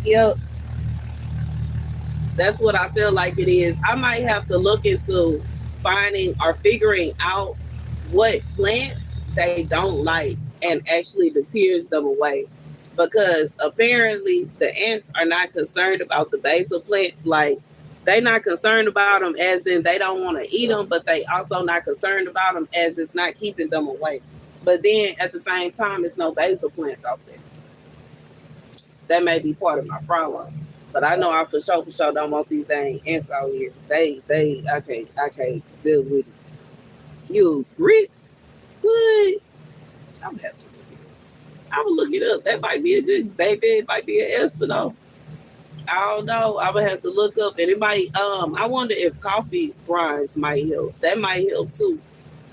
Yep, that's what I feel like it is. I might have to look into finding or figuring out what plants they don't like and actually deters them away. Because apparently the ants are not concerned about the basal plants. Like they not concerned about them as in they don't want to eat them, but they also not concerned about them as it's not keeping them away. But then at the same time, it's no basal plants out there. That may be part of my problem. But I know I for sure don't want these dang ants out here. I can't deal with it. Use grits? What? I'm happy. I would look it up. That might be a good baby. It might be an answer though. I don't know. I would have to look up and it might I wonder if coffee grinds might help. That might help too.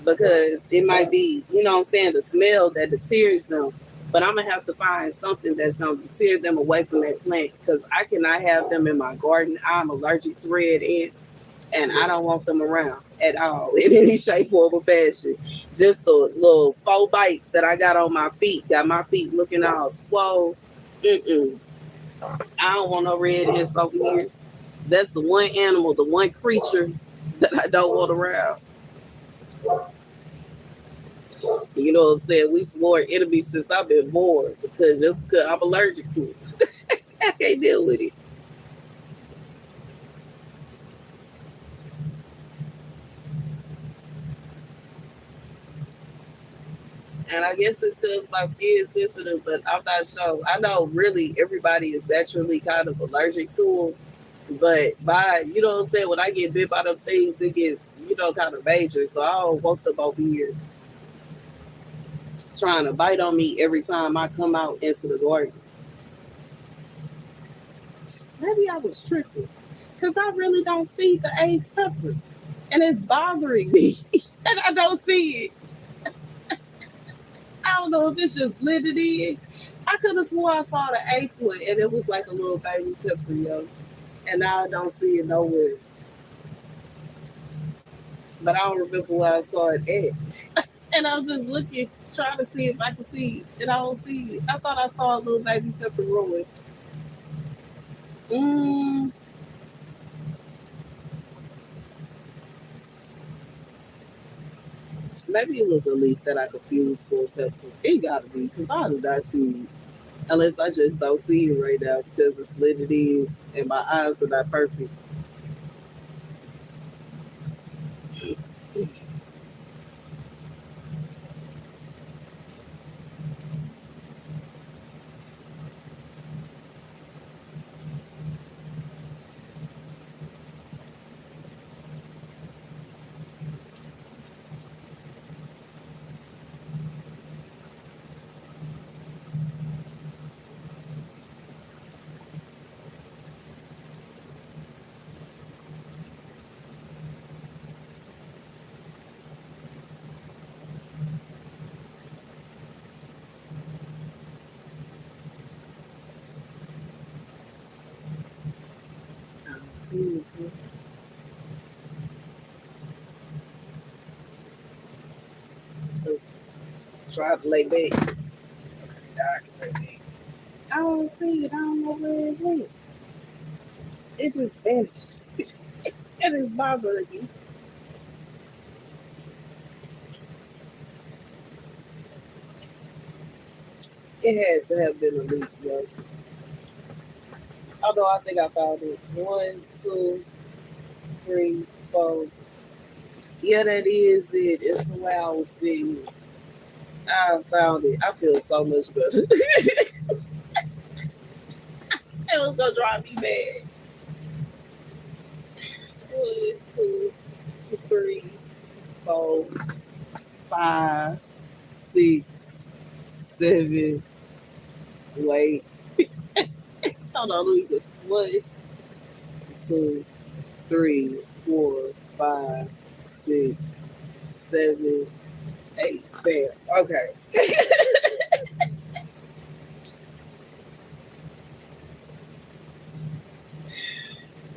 Because it might be, what I'm saying, the smell that deters them. But I'm gonna have to find something that's gonna deter them away from that plant because I cannot have them in my garden. I'm allergic to red ants and I don't want them around at all in any shape, form, or fashion. Just the little 4 bites that I got on my feet, got my feet looking all swole. Mm-mm. I don't want no red ants over here. That's the one animal, the one creature that I don't want around. You know what I'm saying? We swore enemies since I've been born because I'm allergic to it. I can't deal with it. And I guess it's because my skin is sensitive, but I'm not sure. I know really everybody is naturally kind of allergic to them. But you know what I'm saying? When I get bit by them things, it gets, kind of major. So I don't want them over here trying to bite on me every time I come out into the garden. Maybe I was tripping because I really don't see the eighth pepper and it's bothering me and I don't see it. I don't know if it's just blended in. I could have sworn I saw the eighth one and it was like a little baby pepper, yo. And now I don't see it nowhere. but I don't remember where I saw it at. And I'm just looking, trying to see if I can see it, and I don't see it. I thought I saw a little baby pepper growing. Mm, maybe it was a leaf that I confused for a pepper. It gotta be, because I do not see it. Unless I just don't see it right now because it's blended in and my eyes are not perfect. I don't see it. Oops. Try to lay back. I can lay back. I don't see it. I don't know where it went. It just vanished. It is bothering me. It had to have been a leaf, yo. Although I think I found it. One, two, three, four. Yeah, that is it. It's the way I was seeing it. I found it. I feel so much better. It was gonna drive me mad. One, two, three, four, five, six, seven. Wait. Hold on, let me go. One, two, three, four, five, six, seven, eight. Bam. Okay.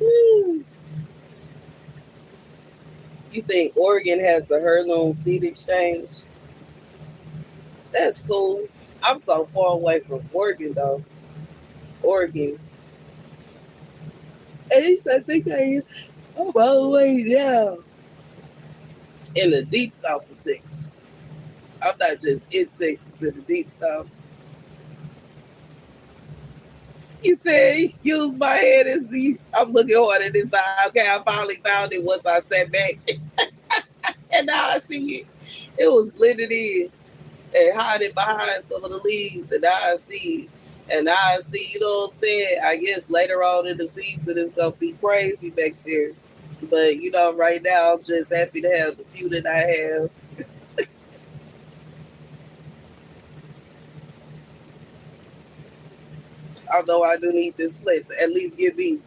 Woo. You think Oregon has the heirloom seed exchange? That's cool. I'm so far away from Oregon though. Oregon. At least I think I am. I'm all the way down in the deep south of Texas. I'm not just in Texas in the deep south. You said use my head and see. I'm looking hard at this side. Okay, I finally found it once I sat back. And now I see it. It was blended in and hiding behind some of the leaves. And now I see it. And now I see, you know what I'm saying? I guess later on in the season it's gonna be crazy back there. But you know, right now I'm just happy to have the few that I have. Although I do need this plate to at least give me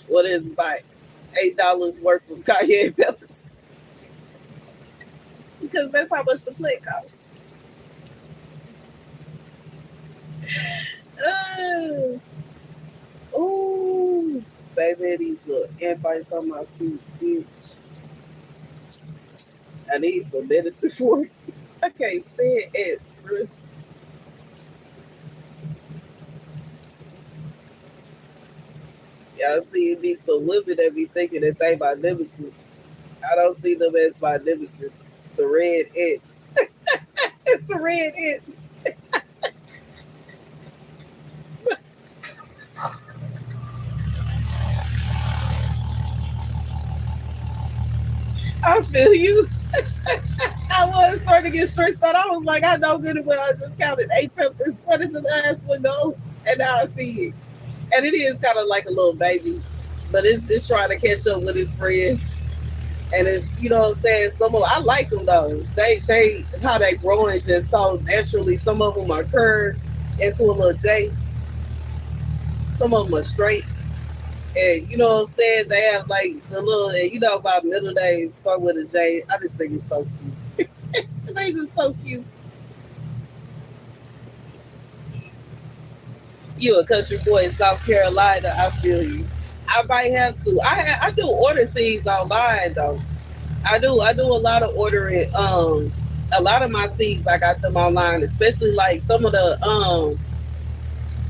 what is it, about $8 worth of cayenne peppers. Because that's how much the plate costs. Oh, ooh, baby, these little invites on my feet, bitch. I need some medicine for it. I can't stand ants, bro. Y'all see me some women that be thinking that they my nemesis. I don't see them as my nemesis. The red ants. It's the red ants. I feel you. I was starting to get stressed out. I was like, I know good and well I just counted 8 peppers. What did the last one go? And now I see it. And it is kind of like a little baby. But it's trying to catch up with its friends. And it's, you know what I'm saying, some of I like them though. They how they growing just so naturally. Some of them are curved into a little J. Some of them are straight. And you know what I'm saying? They have like the little, you know about middle names start with a J. I just think it's so cute. They just so cute. You a country boy in South Carolina, I feel you. I might have to. I do order seeds online though. I do a lot of ordering. A lot of my seeds I got them online, especially like some of the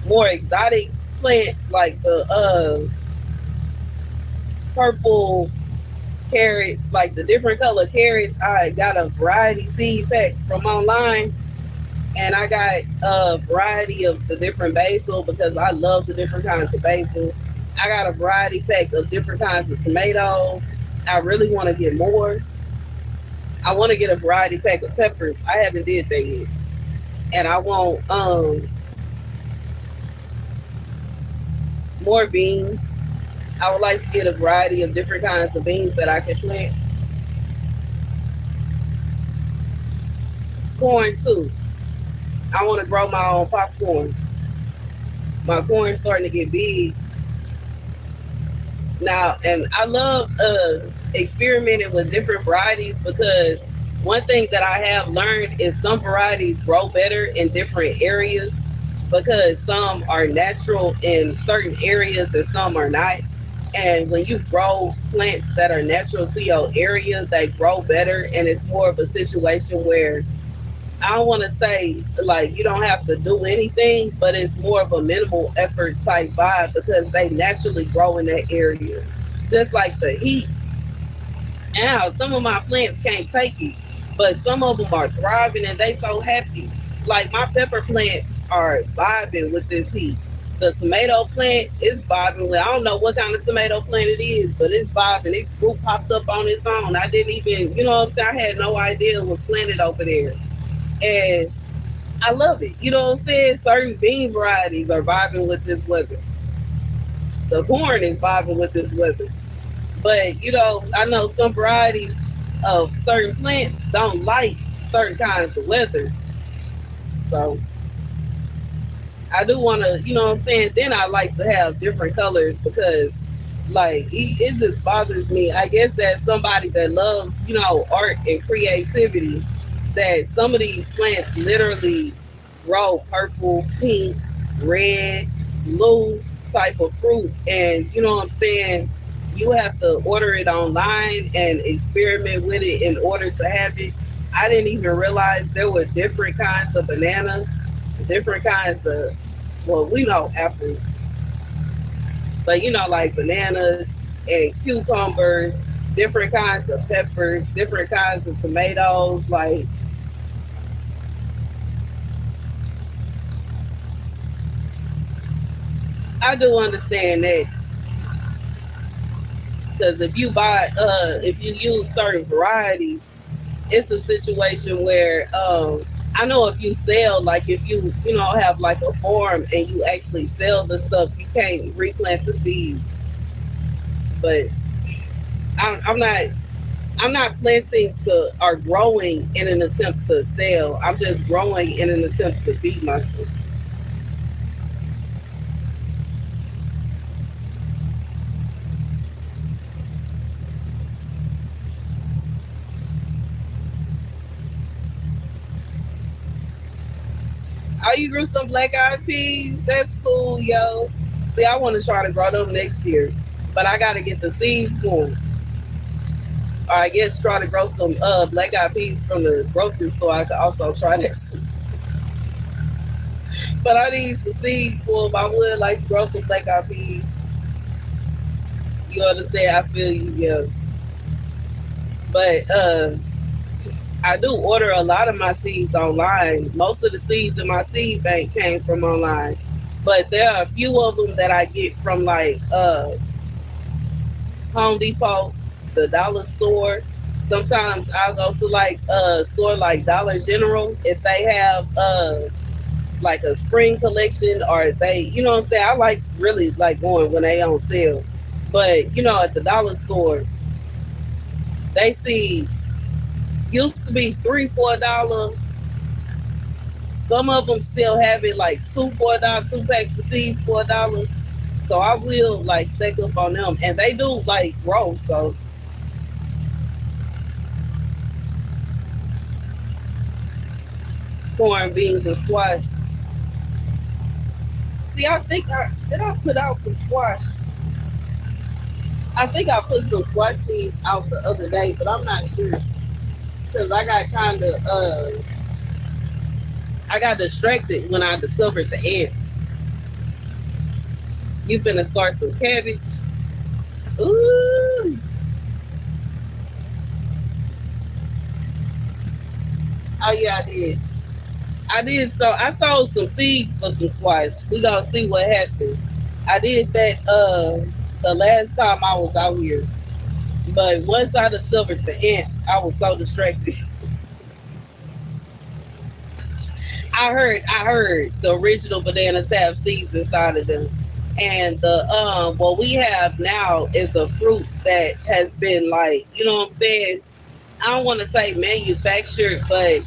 more exotic plants like the purple carrots, like the different color carrots. I got a variety seed pack from online, and I got a variety of the different basil because I love the different kinds of basil. I got a variety pack of different kinds of tomatoes. I really want to get more. I want to get a variety pack of peppers. I haven't did that yet, and I want more beans. I would like to get a variety of different kinds of beans that I can plant. Corn too. I want to grow my own popcorn. My corn's starting to get big now, and I love experimenting with different varieties because one thing that I have learned is some varieties grow better in different areas because some are natural in certain areas and some are not. And when you grow plants that are natural to your area, they grow better, and it's more of a situation where I don't want to say like you don't have to do anything, but it's more of a minimal effort type vibe because they naturally grow in that area. Just like the heat. Now, some of my plants can't take it, but some of them are thriving and they so happy. Like my pepper plants are vibing with this heat. The tomato plant is vibing with. I don't know what kind of tomato plant it is, but it's vibing. It grew popped up on its own. I didn't even, you know what I'm saying? I had no idea it was planted over there, and I love it. You know what I'm saying? Certain bean varieties are vibing with this weather. The corn is vibing with this weather. But I know some varieties of certain plants don't like certain kinds of weather. So I do want to, you know what I'm saying? Then I like to have different colors because, like, it just bothers me. I guess that somebody that loves, art and creativity, that some of these plants literally grow purple, pink, red, blue type of fruit. And, you know what I'm saying? You have to order it online and experiment with it in order to have it. I didn't even realize there were different kinds of bananas, different kinds of, well, we know apples, but like bananas and cucumbers, different kinds of peppers, different kinds of tomatoes. Like, I do understand that because if you use certain varieties, it's a situation where I know if you sell, like if you have like a farm and you actually sell the stuff, you can't replant the seeds. But I'm not. I'm not planting to or growing in an attempt to sell. I'm just growing in an attempt to feed myself. Oh, you grew some black eyed peas? That's cool, yo. See, I want to try to grow them next year, but I got to get the seeds for them. Or I guess try to grow some black eyed peas from the grocery store. I could also try that. But I need some seeds for them. I would like to grow some black eyed peas. You understand? I feel you, yeah. But I do order a lot of my seeds online. Most of the seeds in my seed bank came from online. But there are a few of them that I get from like Home Depot, the dollar store. Sometimes I'll go to like a store like Dollar General if they have like a spring collection or they, you know what I'm saying? I like really like going when they on sale. But at the dollar store, they see used to be $3, $4. Some of them still have it like two, $4, two packs of seeds for $1. So I will like stack up on them, and they do like grow. So corn, beans, and squash. See, I think I put out some squash. I think I put some squash seeds out the other day, but I'm not sure because I got distracted when I discovered the ants. You finna start some cabbage? Ooh, oh yeah, I did. I did. So I sowed some seeds for some squash. We gonna see what happened. I did that the last time I was out here, but once I discovered the ants, I was so distracted. I heard the original bananas have seeds inside of them. And the what we have now is a fruit that has been like, you know what I'm saying? I don't want to say manufactured, but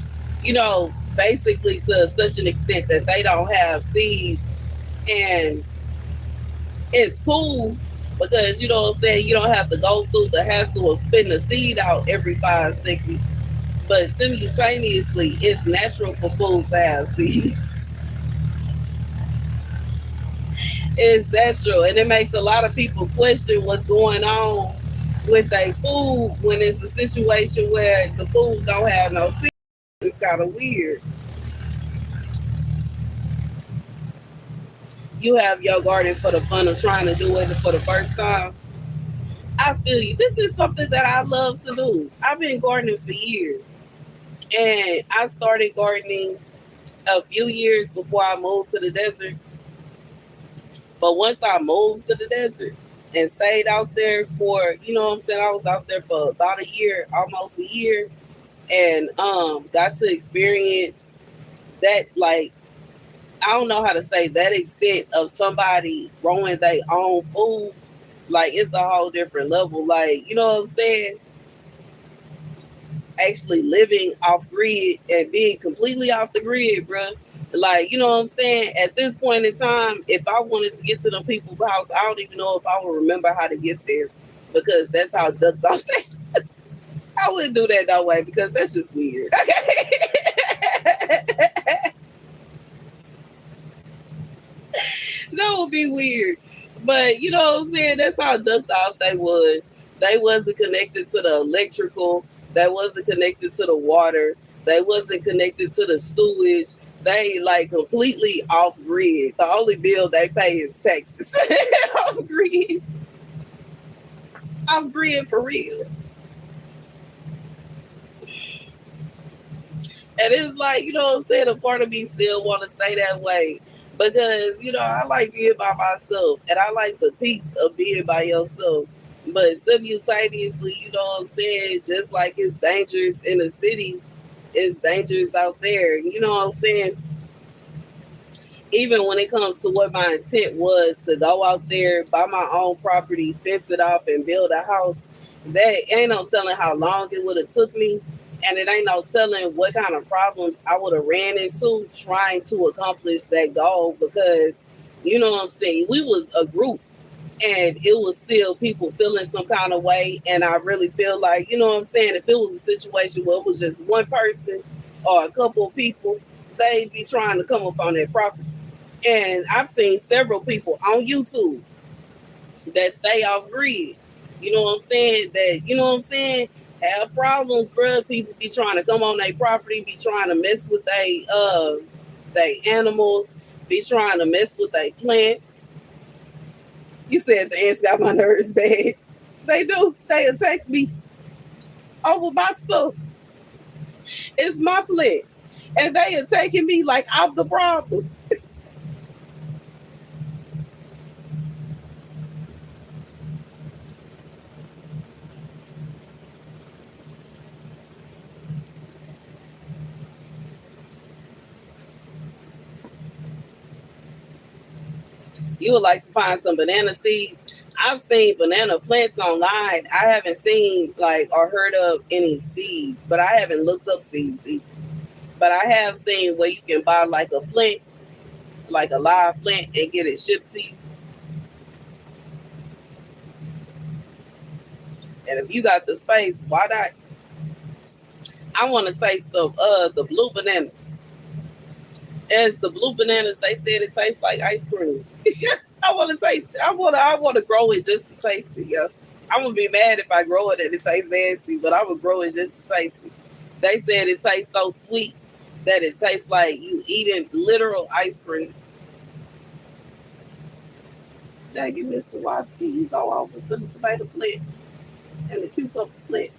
basically to such an extent that they don't have seeds. And it's cool because you know what I'm saying, you don't have to go through the hassle of spitting a seed out every 5 seconds. But simultaneously, it's natural for foods to have seeds. It's natural, and it makes a lot of people question what's going on with their food when it's a situation where the food don't have no seeds. It's kind of weird. You have your garden for the fun of trying to do it for the first time. I feel you. This is something that I love to do. I've been gardening for years, and I started gardening a few years before I moved to the desert. But once I moved to the desert and stayed out there for, you know what I'm saying, I was out there for about a year, almost a year, and got to experience that, like, I don't know how to say that extent of somebody growing their own food. Like, it's a whole different level. Like, you know what I'm saying? Actually living off grid and being completely off the grid, bruh. Like, you know what I'm saying? At this point in time, if I wanted to get to them people's house, I don't even know if I would remember how to get there because that's how ducked off they. I wouldn't do that no way because that's just weird. That would be weird. But you know what I'm saying? That's how ducked off they was. They wasn't connected to the electrical. They wasn't connected to the water. They wasn't connected to the sewage. They like completely off grid. The only bill they pay is taxes. Off grid. Off grid for real. And it's like, you know what I'm saying? A part of me still want to stay that way. Because, I like being by myself. And I like the peace of being by yourself. But simultaneously, you know what I'm saying? Just like it's dangerous in the city, it's dangerous out there. You know what I'm saying? Even when it comes to what my intent was to go out there, buy my own property, fence it off, and build a house, that ain't no telling how long it would have took me. And it ain't no telling what kind of problems I would have ran into trying to accomplish that goal because, you know what I'm saying? We was a group and it was still people feeling some kind of way. And I really feel like, you know what I'm saying? If it was a situation where it was just one person or a couple of people, they'd be trying to come up on that property. And I've seen several people on YouTube that stay off grid. You know what I'm saying? That, you know what I'm saying? Have problems, bro. People be trying to come on their property, be trying to mess with they animals, be trying to mess with their plants. You said the ants got my nerves bad. They do. They attack me over my stuff. It's my plant. And they attacking me like I'm the problem. You would like to find some banana seeds. I've seen banana plants online. I haven't seen like or heard of any seeds, but I haven't looked up seeds either. But I have seen where you can buy like a plant, like a live plant, and get it shipped to you. And if you got the space, why not? I want to taste the blue bananas. As the blue bananas, they said it tastes like ice cream. I want to taste it. I want to grow it just to taste it, yeah. I'm gonna be mad if I grow it and it tastes nasty, but I would grow it just to taste it. They said it tastes so sweet that it tastes like you eating literal ice cream. Thank you, Mr. Waski. You go over to the tomato plant and the cucumber plant.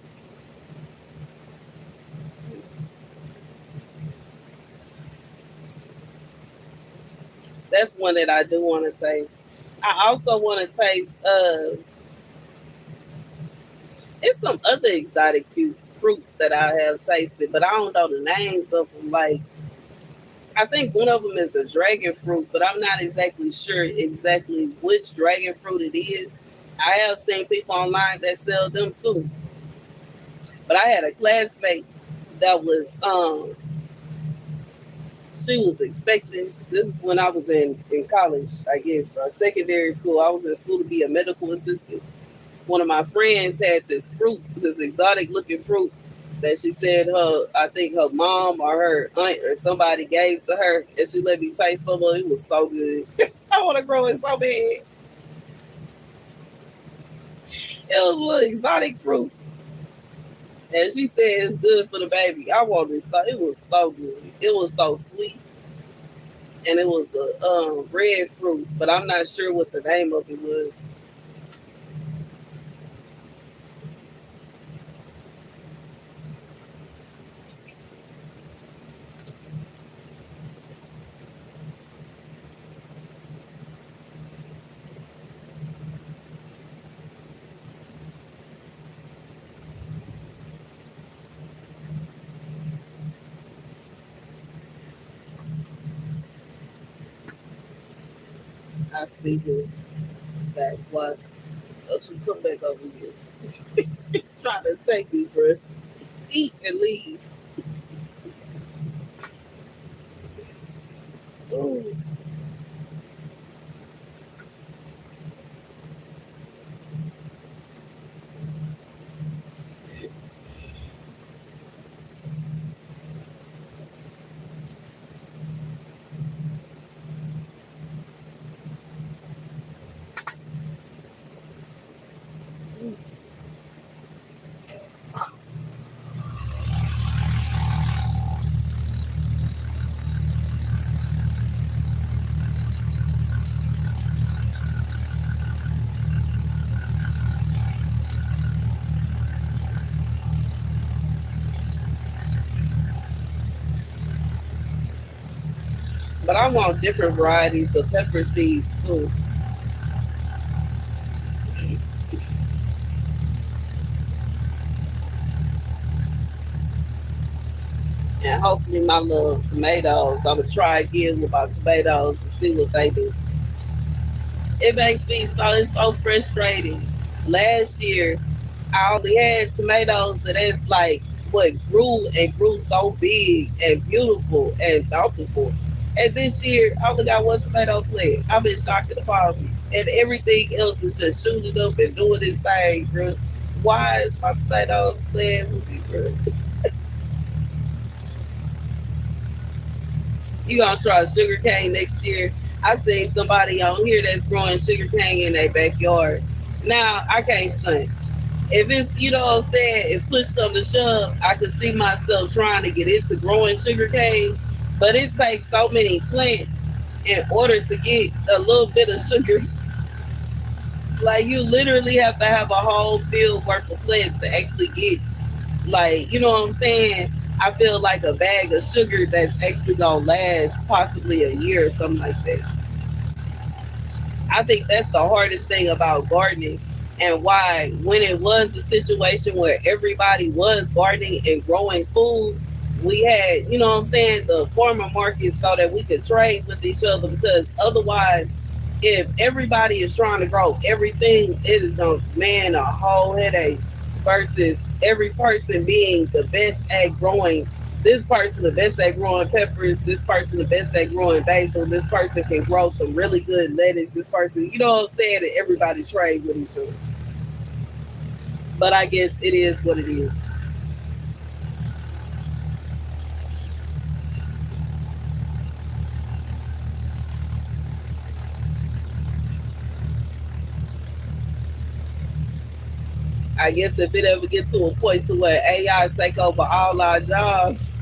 That's one that I do want to taste. I also want to taste. It's some other exotic fruits that I have tasted, but I don't know the names of them. Like I think one of them is a dragon fruit, but I'm not exactly sure exactly which dragon fruit it is. I have seen people online that sell them too, but I had a classmate that was she was expecting. This is when I was in college, I guess, secondary school. I was in school to be a medical assistant. One of my friends had this fruit, this exotic looking fruit that she said I think her mom or her aunt or somebody gave to her, and she let me taste some of it. It was so good. I want to grow it so bad. It was a little exotic fruit, and she said it's good for the baby. I wanted it so. It was so good. It was so sweet, and it was a red fruit, but I'm not sure what the name of it was. I see her back was. Oh, she come back over here. Trying to take me, bro. Eat and leave. Ooh. But I want different varieties of pepper seeds too. And hopefully my little tomatoes, I'm gonna try again with my tomatoes to see what they do. It makes me it's so frustrating. Last year I only had tomatoes that it's like what grew and grew so big and beautiful and bountiful. And this year I only got one tomato plant. I've been shocked and poverty. And everything else is just shooting up and doing its thing, bro. Why is my tomatoes playing with me, bro? You gonna try sugar cane next year? I seen somebody on here that's growing sugar cane in their backyard. Now I can't stunt. If it's what I'm saying, if push comes to shove, I could see myself trying to get into growing sugar cane, but it takes so many plants in order to get a little bit of sugar. Like you literally have to have a whole field worth of plants to actually get like what I'm saying. I feel like a bag of sugar that's actually gonna last possibly a year or something like that. I think that's the hardest thing about gardening, and why when it was a situation where everybody was gardening and growing food, we had, what I'm saying, the farmer markets so that we could trade with each other, because otherwise if everybody is trying to grow everything, it is gonna man a whole headache versus every person being the best at growing. This person the best at growing peppers, this person the best at growing basil, this person can grow some really good lettuce, this person, what I'm saying, and everybody trade with each other. But I guess it is what it is. I guess if it ever get to a point to where AI take over all our jobs,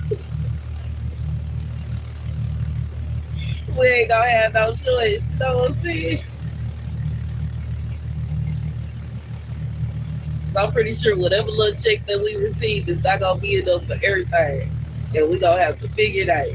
we ain't gonna have no choice. You know what I'm saying? So I'm pretty sure whatever little check that we receive is not gonna be enough for everything, and we gonna have to figure it out.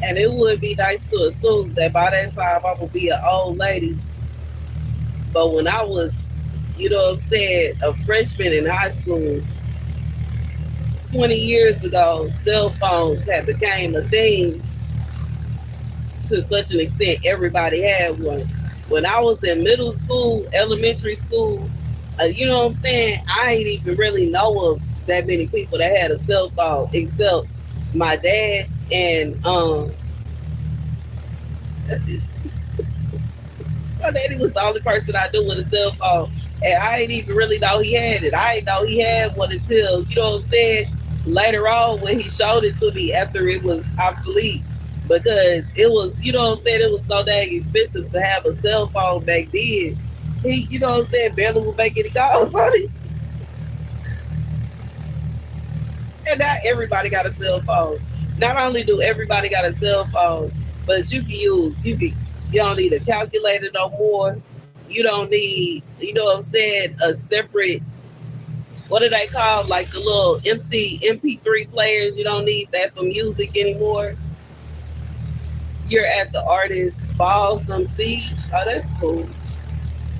And it would be nice to assume that by that time I'm gonna be an old lady. But when I was, you know what I'm saying, a freshman in high school, 20 years ago, cell phones had became a thing to such an extent everybody had one. When I was in middle school, elementary school, you know what I'm saying, I ain't even really know of that many people that had a cell phone except my dad and that's it. My daddy was the only person I knew with a cell phone. And I didn't even really know he had it. I didn't know he had one until, you know what I'm saying, later on when he showed it to me after it was obsolete. Because it was, you know what I'm saying, it was so dang expensive to have a cell phone back then. He, you know what I'm saying, barely would make any calls on it. And now everybody got a cell phone. Not only do everybody got a cell phone, but you don't need a calculator no more. You don't need, you know what I'm saying, a separate, what do they call, like the little MP3 players. You don't need that for music anymore. You're at the artist balsam seeds. Oh, that's cool.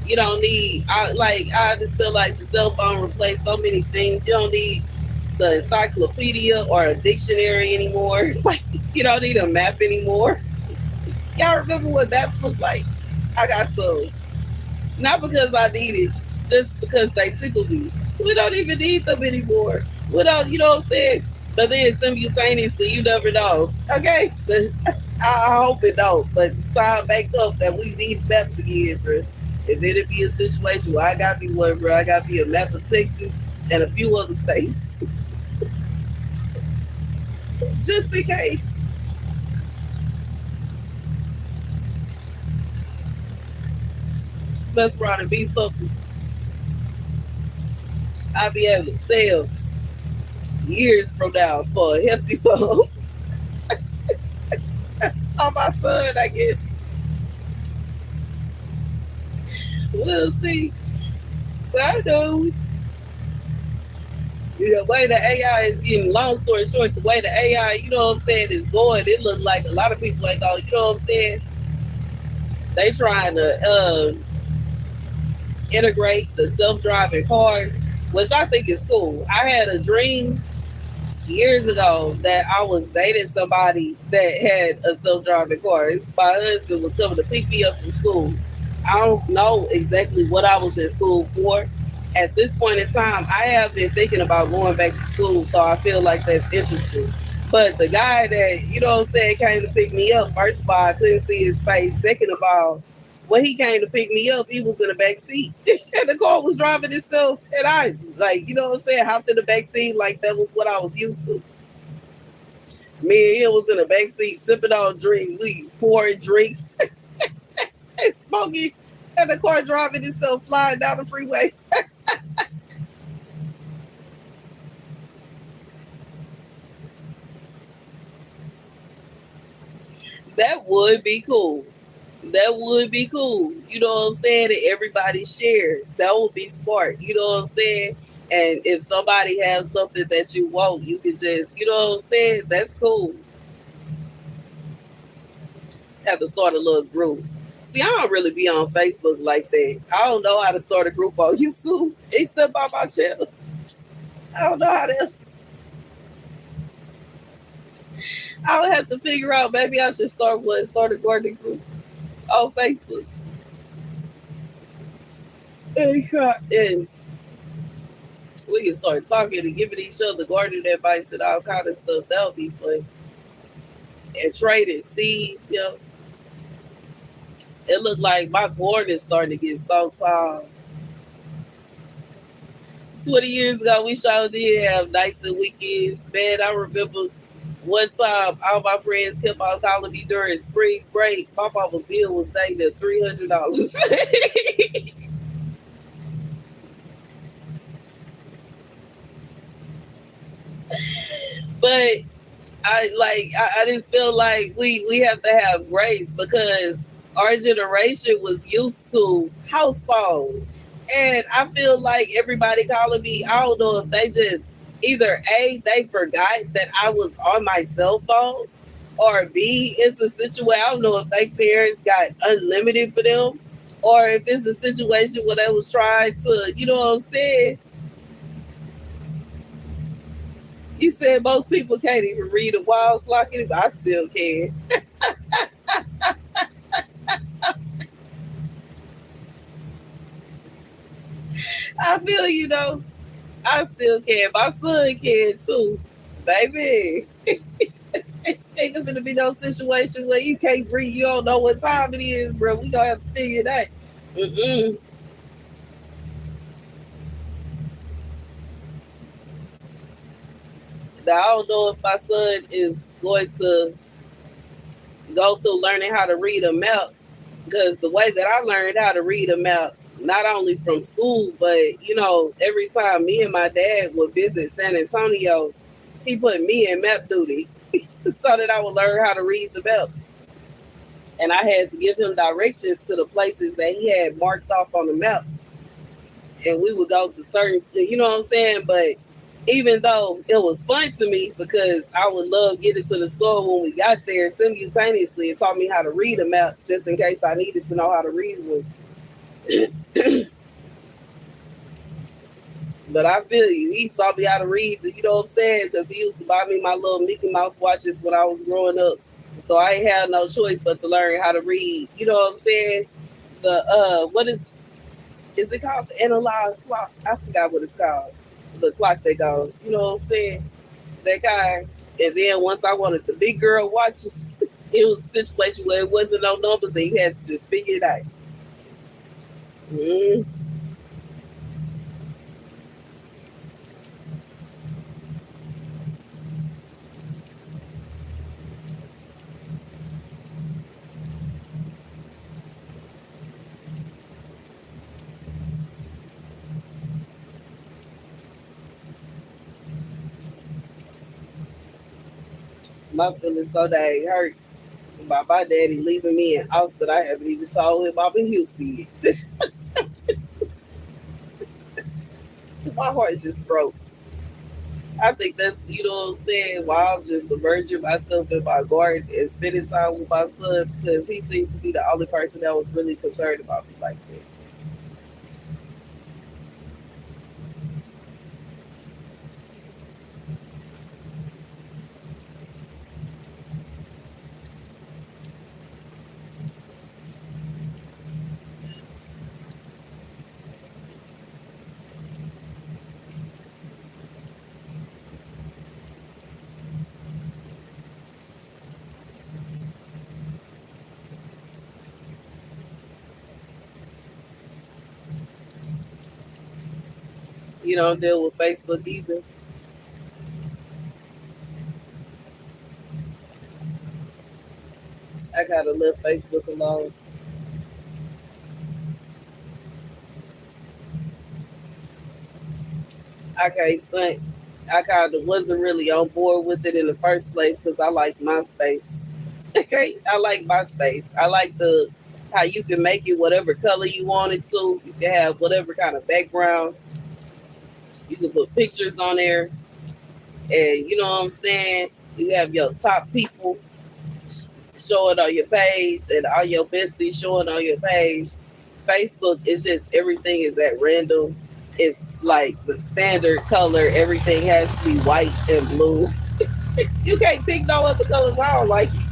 You don't need, I just feel like the cell phone replaced so many things. You don't need the encyclopedia or a dictionary anymore. Like, you don't need a map anymore. Y'all remember what maps look like? I got some. Not because I need it, just because they tickle me. We don't even need them anymore. We don't, you know what I'm saying? But then simultaneously, you never know. Okay? But I hope it don't. But time back up that we need maps again, bro. And then it be a situation where I got me one, bro. I got me a map of Texas and a few other states. Just in case. Mess around and be something I'll be able to sell years from now for a hefty sum on my son, I guess. We'll see. But I know the way the AI is getting, long story short, the way the AI, you know what I'm saying, is going, it looks like a lot of people ain't going, you know what I'm saying? They trying to integrate the self-driving cars, which I think is cool. I had a dream years ago that I was dating somebody that had a self-driving car. My husband was coming to pick me up from school. I don't know exactly what I was in school for. At this point in time, I have been thinking about going back to school, so I feel like that's interesting. But the guy that, you know what I'm saying, came to pick me up, first of all, I couldn't see his face. Second of all, when he came to pick me up, he was in the back seat. And the car was driving itself. And I, like, you know what I'm saying, hopped in the back seat like that was what I was used to. Me and him was in the back seat sipping on drink. We pouring drinks and smoking. And the car driving itself flying down the freeway. That would be cool. That would be cool. You know what I'm saying? And everybody shared. That would be smart. You know what I'm saying? And if somebody has something that you want, you can just, you know what I'm saying? That's cool. Have to start a little group. See, I don't really be on Facebook like that. I don't know how to start a group on YouTube except by my channel. I don't know how to. I would have to figure out. Maybe I should start a gardening group on Facebook. And we can start talking and giving each other gardening advice and all kind of stuff. That would be fun. And trading seeds, yo. It looked like my board is starting to get so tall. 20 years ago, we sure did have nights and weekends. Man, I remember one time all my friends kept on calling me during spring break. My mama bill was staying at $300. But I just feel like we have to have grace because our generation was used to house phones. And I feel like everybody calling me, I don't know if they just either A, they forgot that I was on my cell phone, or B, it's a situation I don't know if their parents got unlimited for them, or if it's a situation where they was trying to, you know what I'm saying? You said most people can't even read a wall clock anymore. I still can. I feel you know. I still can. My son can too. Baby. Ain't gonna be no situation where you can't read. You don't know what time it is, bro. We gonna have to figure that. Mm-mm. Now, I don't know if my son is going to go through learning how to read a map because the way that I learned how to read a map, not only from school, but every time me and my dad would visit San Antonio, he put me in map duty so that I would learn how to read the map. And I had to give him directions to the places that he had marked off on the map. And we would go to certain, you know what I'm saying? But even though it was fun to me because I would love getting to the store when we got there, simultaneously it taught me how to read a map just in case I needed to know how to read one. But I feel you. He taught me how to read, you know what I'm saying? Because he used to buy me my little Mickey Mouse watches when I was growing up. So I ain't had no choice but to learn how to read. You know what I'm saying? The what is it called? The analog clock. I forgot what it's called. The clock that goes. You know what I'm saying? That guy. And then once I wanted the big girl watches, it was a situation where it wasn't no numbers and you had to just figure it out. Mm. My feelings so dang hurt about my daddy leaving me in Austin. I haven't even told him I'm in Houston yet. My heart just broke. I think that's, you know what I'm saying, why I'm just submerging myself in my garden and spending time with my son because he seemed to be the only person that was really concerned about me like that. You don't deal with Facebook either. I gotta leave Facebook alone. I can't think. I kind of wasn't really on board with it in the first place because I like MySpace. Okay, I like MySpace. I like the how you can make it whatever color you want it to. You can have whatever kind of background. You can put pictures on there, and you know what I'm saying. You have your top people showing on your page, and all your besties showing on your page. Facebook is just everything is at random. It's like the standard color. Everything has to be white and blue. You can't pick no other colors. I don't like it.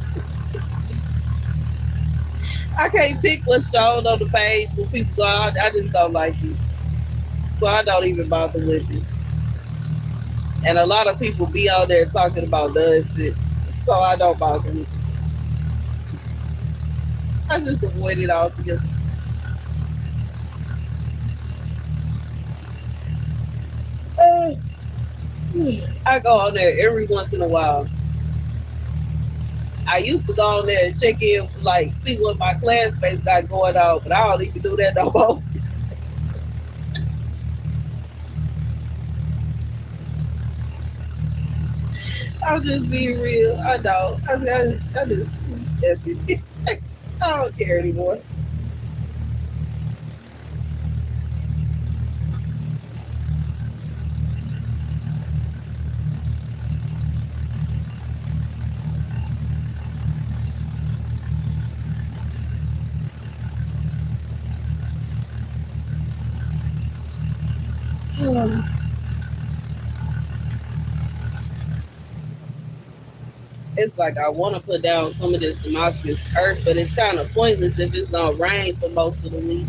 I can't pick what's shown on the page when people go out. I just don't like it. So I don't even bother with it. And a lot of people be out there talking about nonsense. So I don't bother with it. I just avoid it altogether. Uh, I go on there every once in a while. I used to go on there and check in, like, see what my classmates got going on, but I don't even do that no more. I'm just being real. I don't. That's it. I don't care anymore. It's like I want to put down some of this Damascus earth, but it's kind of pointless if it's gonna rain for most of the week.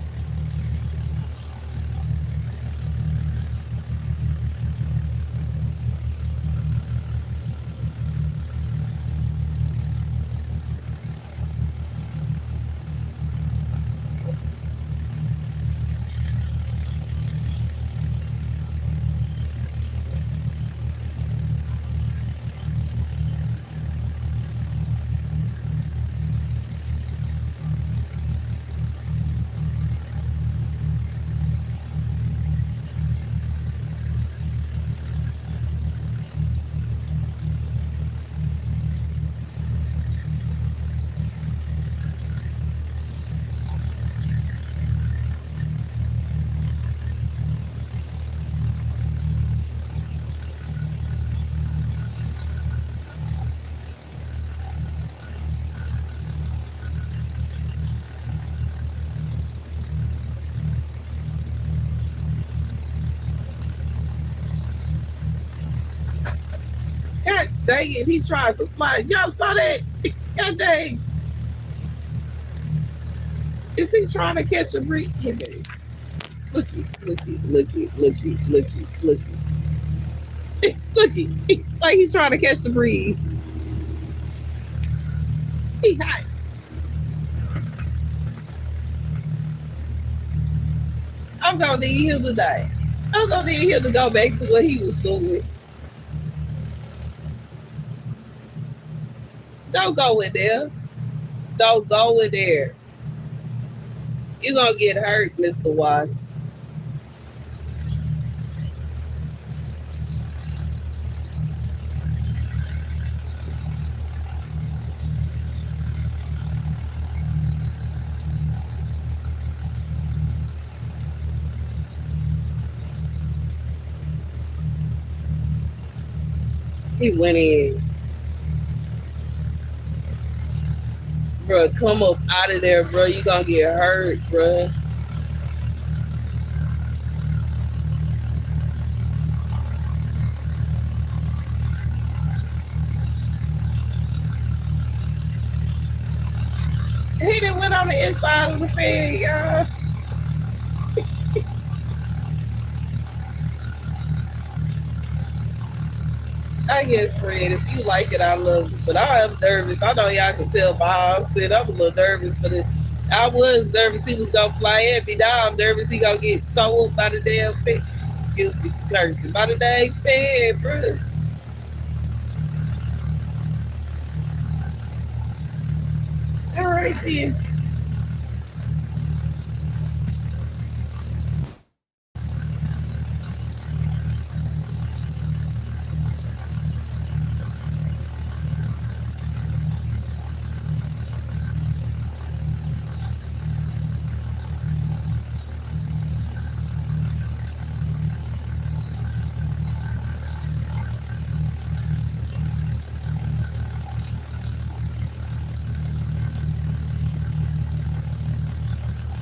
God dang it, he tried to fly. Y'all saw that? God dang. Is he trying to catch a breeze? Okay. Looky, looky, looky, looky, looky, looky. Looky. Like he's trying to catch the breeze. He hot. I'm gonna need him to die. I'm gonna need him to go back to what he was doing. Don't go in there. Don't go in there. You're gonna get hurt, Mr. Wasp. He went in. Bro, come up out of there, bro. You gonna get hurt, bro. He done went on the inside of the fan, y'all. I guess, Fred, if you like it, I love it. But I am nervous. I know y'all can tell by how I'm sitting. I'm a little nervous, but I was nervous he was gonna fly at me. Now I'm nervous he gonna get towed by the damn fan. Excuse me, cursing by the damn fan, bro. All right then.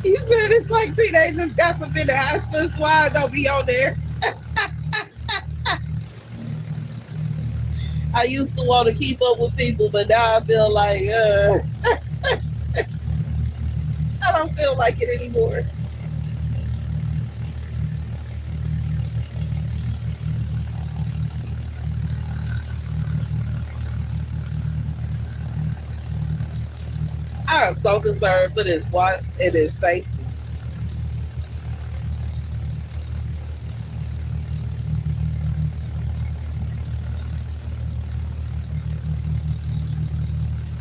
You said it's like teenagers got some in the hospital. Why I don't be on there? I used to want to keep up with people, but now I feel like I don't feel like it anymore. I'm so concerned for this watch and its safety.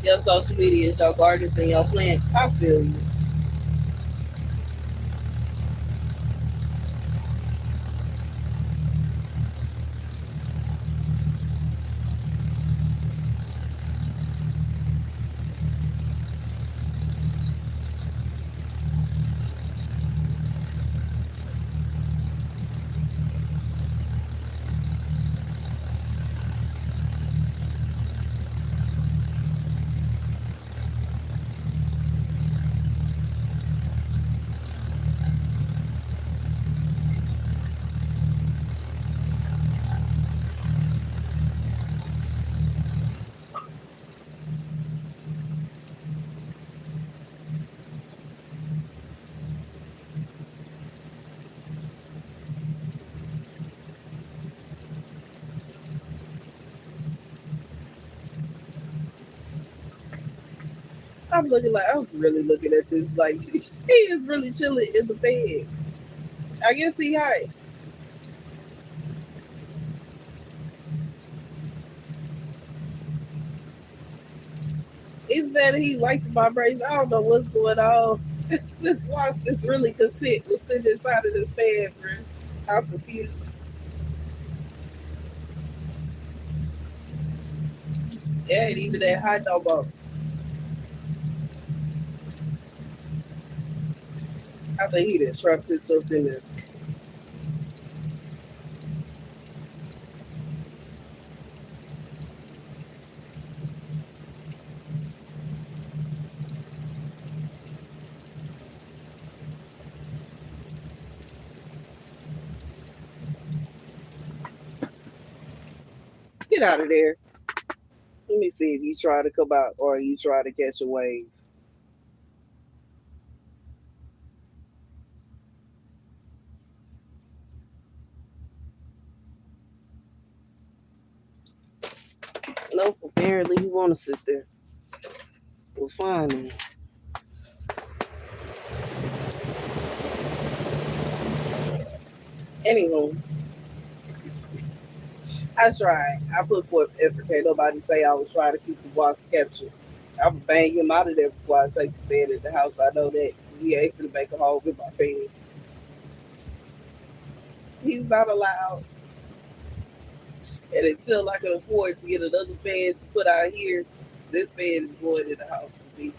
Your social media is your gardens and your plants. I feel you. I'm really looking at this like he is really chilling in the bed. I guess he high. Is that he likes the vibration? I don't know what's going on. This wasp is really content to sit inside of this fan, bro. I'm confused. Yeah, ain't even that high no more. I think he done trapped himself in there. Get out of there. Let me see if you try to come out or you try to catch a wave. Nope, apparently he want to sit there. Well, fine then. Anywho, I tried. I put forth effort. Can't nobody say I was trying to keep the wasp captured. I would bang him out of there before I take the fan in the house. I know that he ain't finna make a hole with my fan. He's not allowed. And until I can afford to get another fan to put out here, this fan is going in the house with me.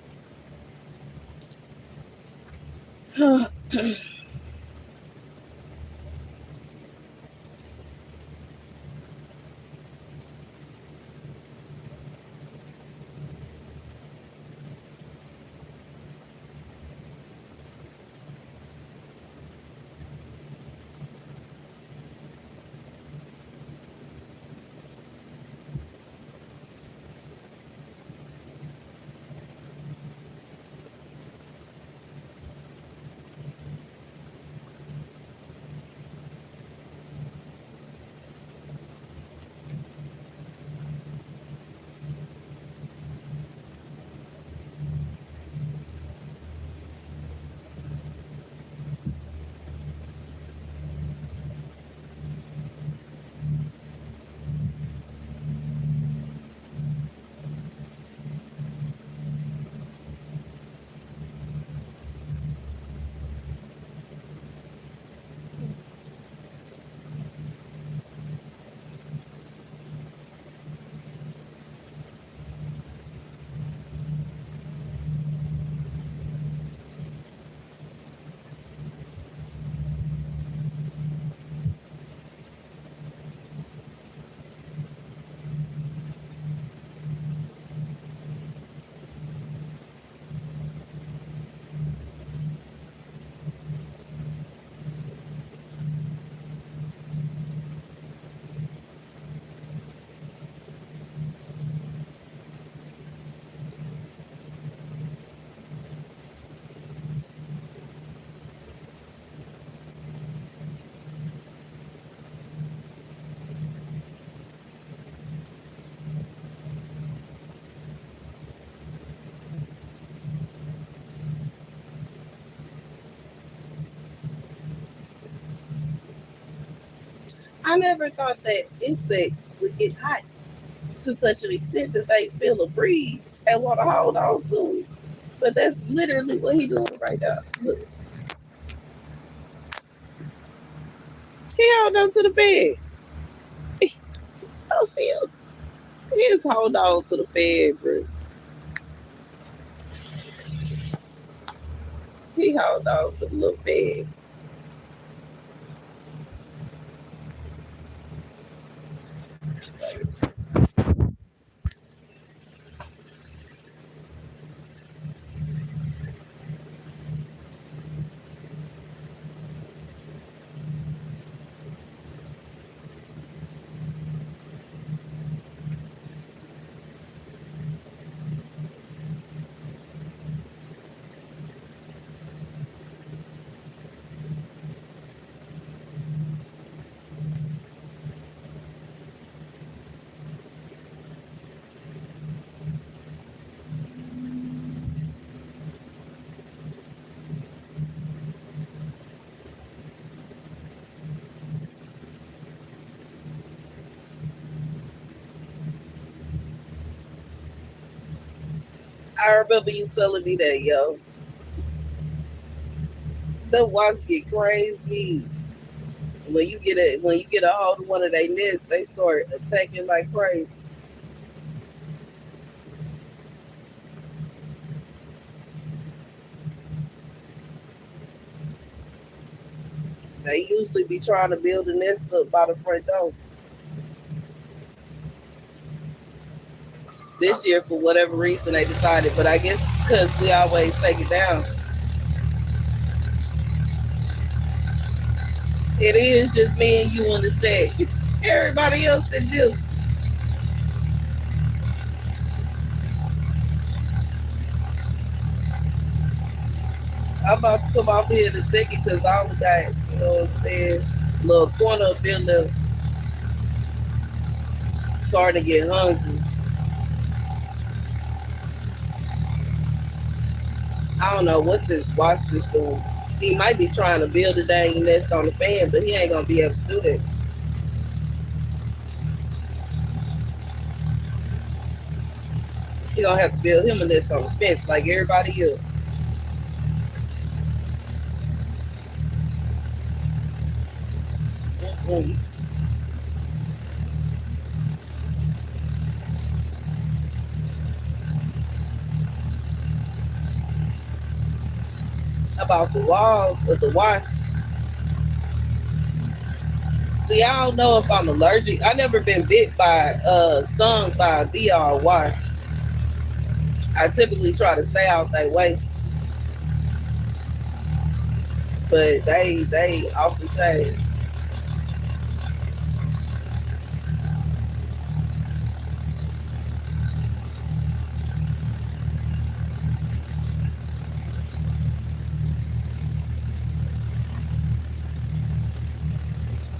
I never thought that insects would get hot to such an extent that they feel a breeze and want to hold on to it. But that's literally what he doing right now. Look, he held on to the bed. I see him. He just hold on to the bed, bro. He hold on to the little bed. I remember you telling me that, yo. The wasps get crazy. When you get a hold of one of their nests, they start attacking like crazy. They usually be trying to build a nest up by the front door. This year, for whatever reason, they decided, but I guess because we always take it down, it is just me and you on the chat. Everybody else that do. I'm about to come off here in a second because I only got, you know what I'm saying, little corner up in there starting to get hungry. I don't know what this wasp is doing. He might be trying to build a dang nest on the fan, but he ain't gonna be able to do that. He gonna have to build him a nest on the fence like everybody else. Mm-mm. About the walls of the wasp. See, I don't know if I'm allergic. I never been bit by stung by a bee or a wasp. I typically try to stay out that way, but they off the chain.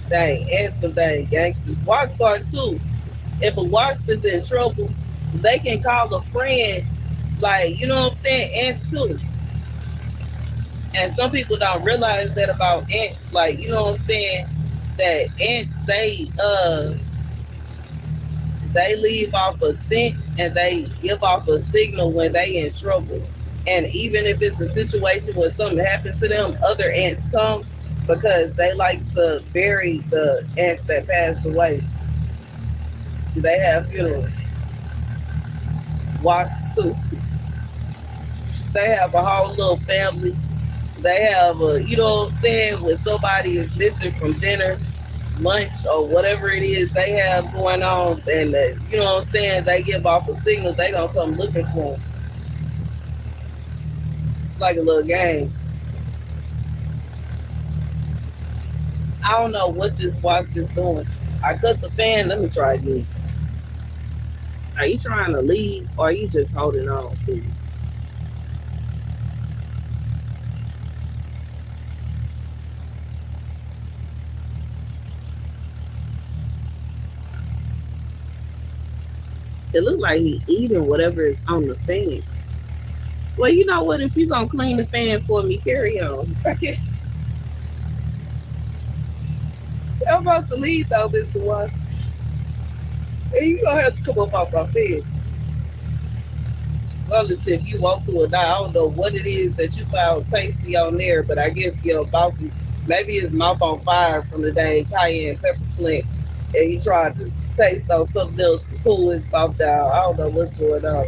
Dang, and some dang gangsters. Wasps are too. If a wasp is in trouble, they can call a friend. Like, you know what I'm saying? Ants too. And some people don't realize that about ants. Like, you know what I'm saying? That ants, they leave off a scent and they give off a signal when they in trouble. And even if it's a situation where something happens to them, other ants come because they like to bury the ants that passed away. They have funerals. Wasps too. They have a whole little family. They have a, you know what I'm saying, when somebody is missing from dinner, lunch, or whatever it is they have going on, and you know what I'm saying, they give off a signal, they gonna come looking for them. It's like a little game. I don't know what this wasp is doing. I cut the fan. Let me try again. Are you trying to leave, or are you just holding on to it? It looked like he eating whatever is on the fan. Well, you know what? If you gonna clean the fan for me, carry on. I guess I'm about to leave though, Mr. One. And you gonna have to come up off my bed. Honestly, if you want to or not, I don't know what it is that you found tasty on there, but I guess your mouth, maybe his mouth on fire from the day cayenne pepper flint, and he tried to taste on something else to cool his mouth down. I don't know what's going on.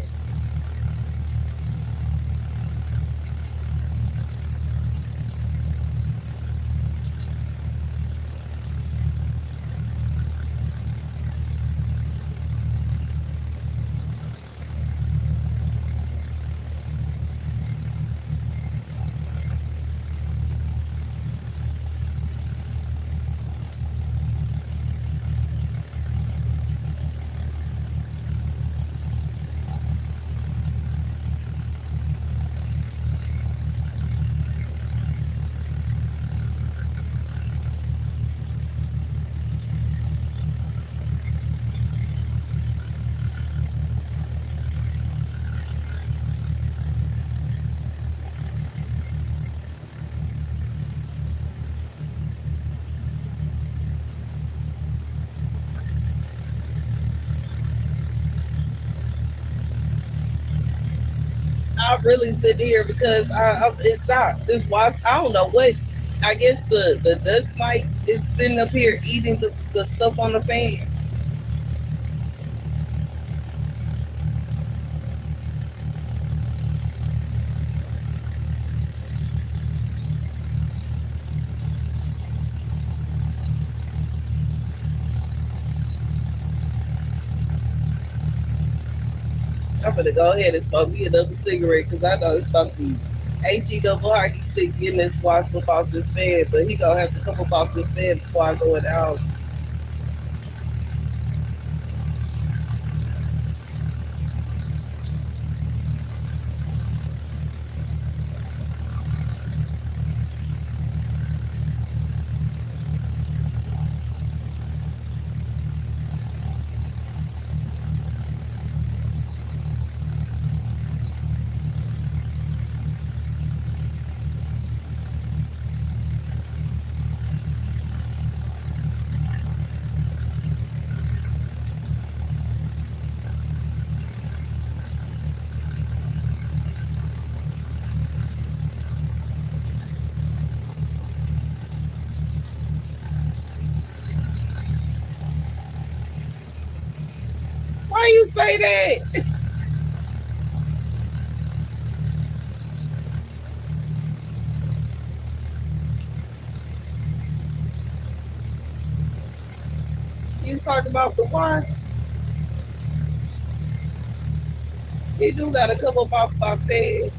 I really sit here because I'm in shock. This was I don't know what. I guess the dust mites is sitting up here eating the stuff on the fan. I'm gonna go ahead and smoke me another cigarette because I know it's about to be HE double hockey sticks getting this wasp up off this fan, but he gonna have to come up off this fan before I go in the house. Why you say that? You talk about the wasp. He do gotta come up off my fan.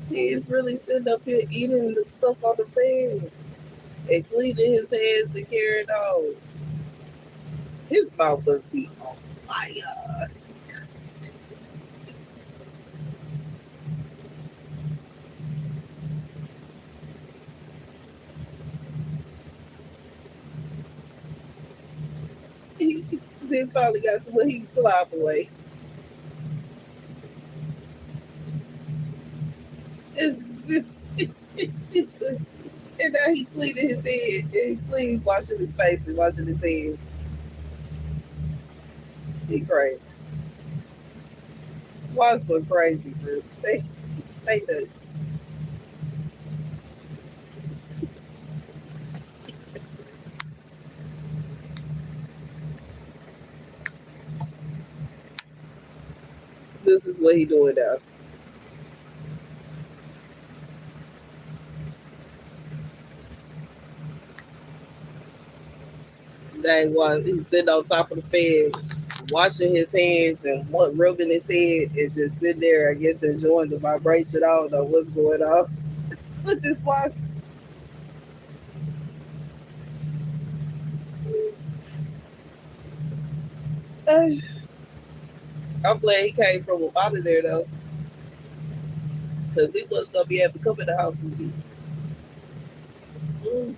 He is really sitting up here eating the stuff on the fan and cleaning his hands and carrying on. His mouth must be on fire. He then finally got somewhere he can climb away. It's, and now he cleaning his head and he clean washing his face and washing his hands. He crazy. Wasps were crazy, bro. They nuts. This is what he doing now. Dang, while he's sitting on top of the fan, washing his hands and what rubbing his head and just sitting there, I guess, enjoying the vibration. I don't know what's going on with this wasp. I'm glad he came from up out of there though, because he wasn't gonna be able to come in the house with me. Mm.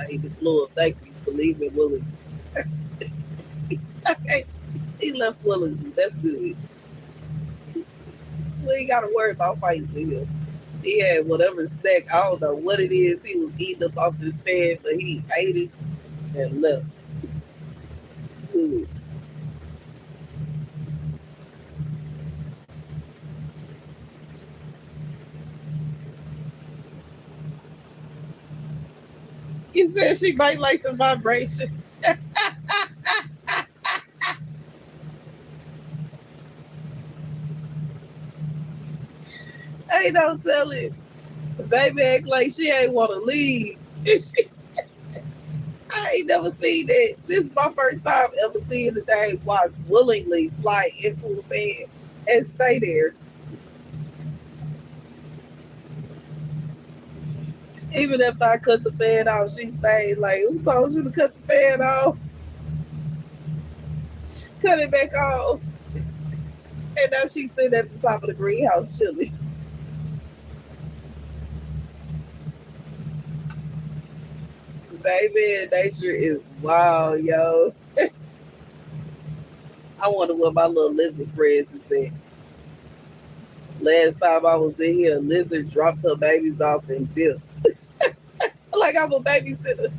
hate the floor. Thank you for leaving willingly. Okay. He left willingly. That's good. We ain't gotta worry about fighting with him. He had whatever snack, I don't know what it is he was eating up off this fan, but he ate it and left. Good. You said she might like the vibration. Ain't no telling. The baby act like she ain't want to leave. I ain't never seen that. This is my first time ever seeing the dang wasp willingly fly into a fan and stay there. Even if I cut the fan off, she stayed. Like, who told you to cut the fan off? Cut it back off. And now she's sitting at the top of the greenhouse chilling. Baby, nature is wild, yo. I wonder what my little lizard friends is saying. Last time I was in here, a lizard dropped her babies off and dipped. Like I'm a babysitter.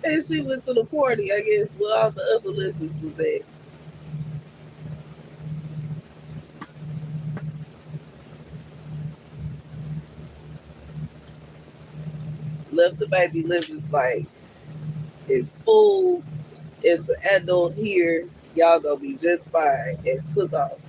And she went to the party, I guess, where all the other lizards was at. Left the baby lizards like, it's full, it's an adult here, y'all gonna be just fine, and took off.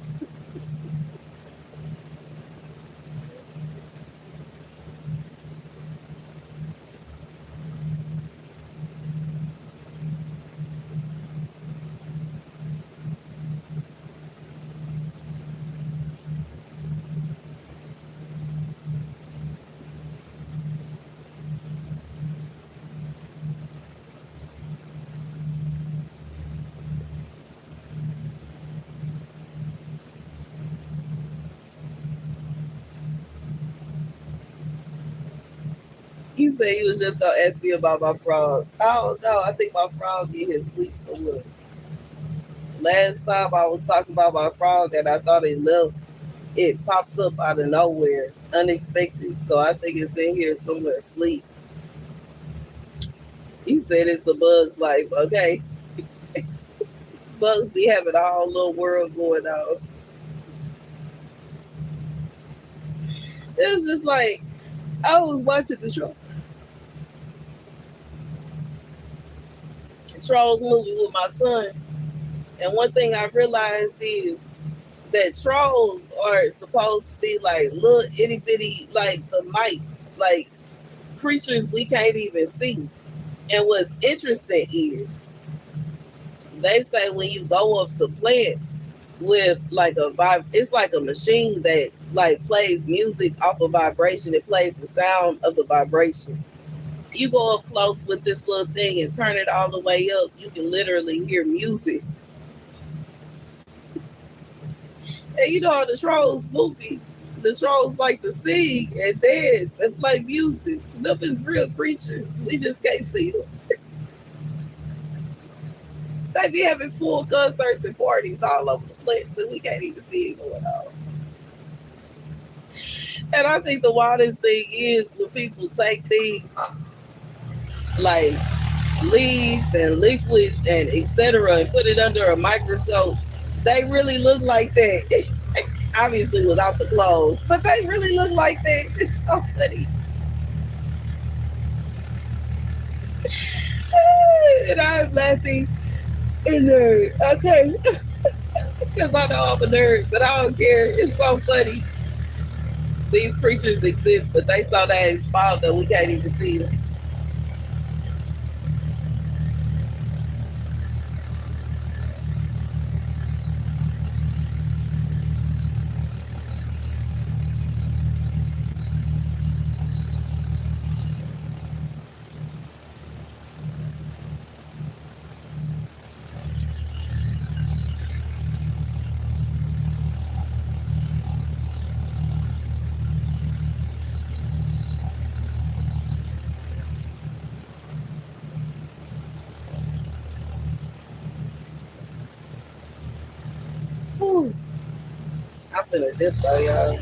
You said you was just gonna ask me about my frog. I don't know. I think my frog get his sleep somewhere. Last time I was talking about my frog and I thought it left, it popped up out of nowhere, unexpected. So I think it's in here somewhere asleep. You said it's a bug's life, okay? Bugs be having a whole little world going on. It was just like I was watching the Trolls movie with my son, and one thing I realized is that trolls are supposed to be like little itty bitty, like the mites, like creatures we can't even see. And what's interesting is they say when you go up to plants with like a vibe, it's like a machine that like plays music off of vibration. It plays the sound of the vibration. You go up close with this little thing and turn it all the way up, you can literally hear music. And you know, the Trolls movie, the trolls like to sing and dance and play music. Them is real creatures. We just can't see them. They be having full concerts and parties all over the place, and we can't even see it going on. And I think the wildest thing is when people take things like leaves and liquids and etc. and put it under a microscope. They really look like that. Obviously without the clothes, but they really look like that. It's so funny. And I'm laughing in nerd. Okay. Because I know I'm a nerd, but I don't care. It's so funny. These creatures exist, but they so dang small that we can't even see them. finna dip though, y'all.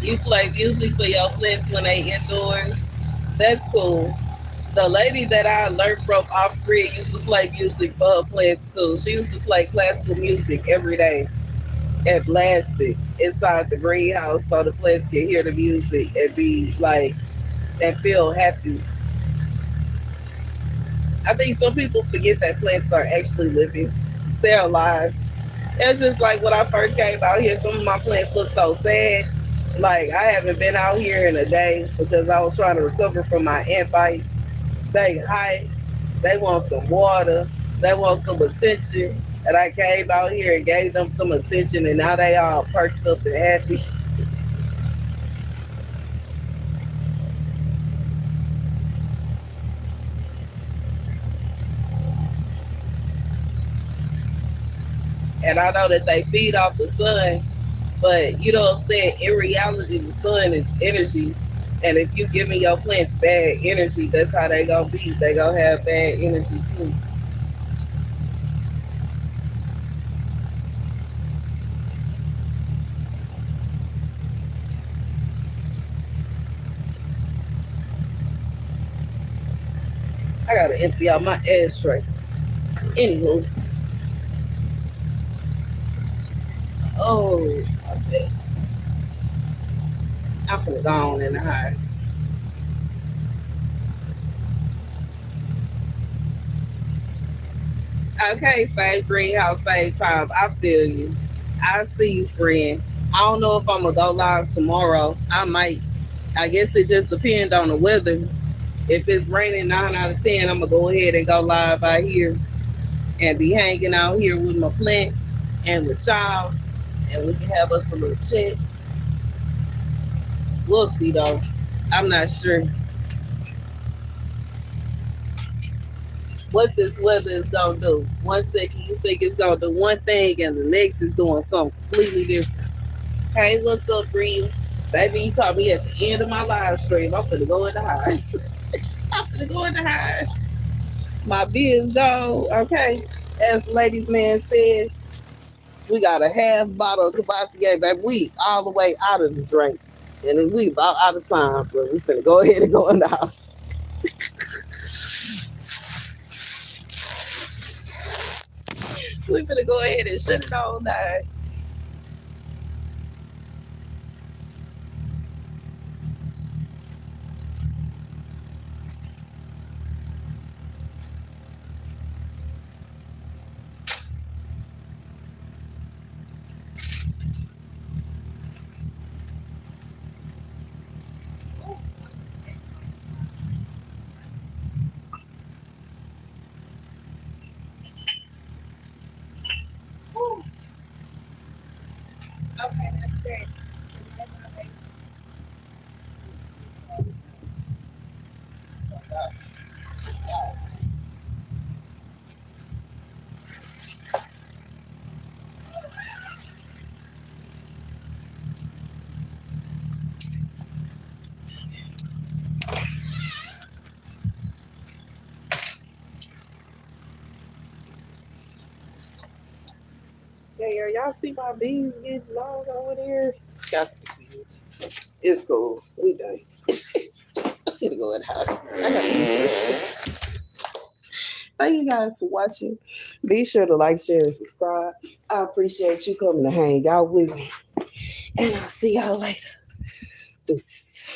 You play music for your plants when they indoors. That's cool. The lady that I learned from off grid used to play music for her plants too. She used to play classical music every day and blast it inside the greenhouse so the plants can hear the music and be like and feel happy. I think some people forget that plants are actually living. They're alive. It's just like when I first came out here, some of my plants look so sad. Like I haven't been out here in a day because I was trying to recover from my ant bites. They hot. They want some water. They want some attention. And I came out here and gave them some attention, and now they all perked up and happy. And I know that they feed off the sun, but you know what I'm saying? In reality, the sun is energy. And if you giving your plants bad energy, that's how they gonna be. They gonna have bad energy too. I gotta empty out my ashtray. Anywho, oh, okay. I'm finna go on in the house. Okay, same greenhouse, same time. I feel you. I see you, friend. I don't know if I'm gonna go live tomorrow. I might. I guess it just depends on the weather. If it's raining 9 out of 10, I'm gonna go ahead and go live out here and be hanging out here with my plants and with y'all, and we can have us a little chat. We'll see though. I'm not sure what this weather is gonna do. 1 second you think it's gonna do one thing, and the next is doing something completely different. Hey, what's up, Bree? Baby, you caught me at the end of my live stream. I'm finna go in the house. I'm finna go in the house. My beer is gone. Okay. As the ladies man says, we got a half bottle of Cavassier, baby. We all the way out of the drink. And we about out of time, but we finna go ahead and go in the house. We finna go ahead and shut it all down. Whew. Okay, that's great. Yeah, y'all see my bees getting long over there? Y'all can see it. It's cool. We done. I'm gonna go in the house. I gotta use. Thank you guys for watching. Be sure to like, share, and subscribe. I appreciate you coming to hang out with me. And I'll see y'all later. Deuces.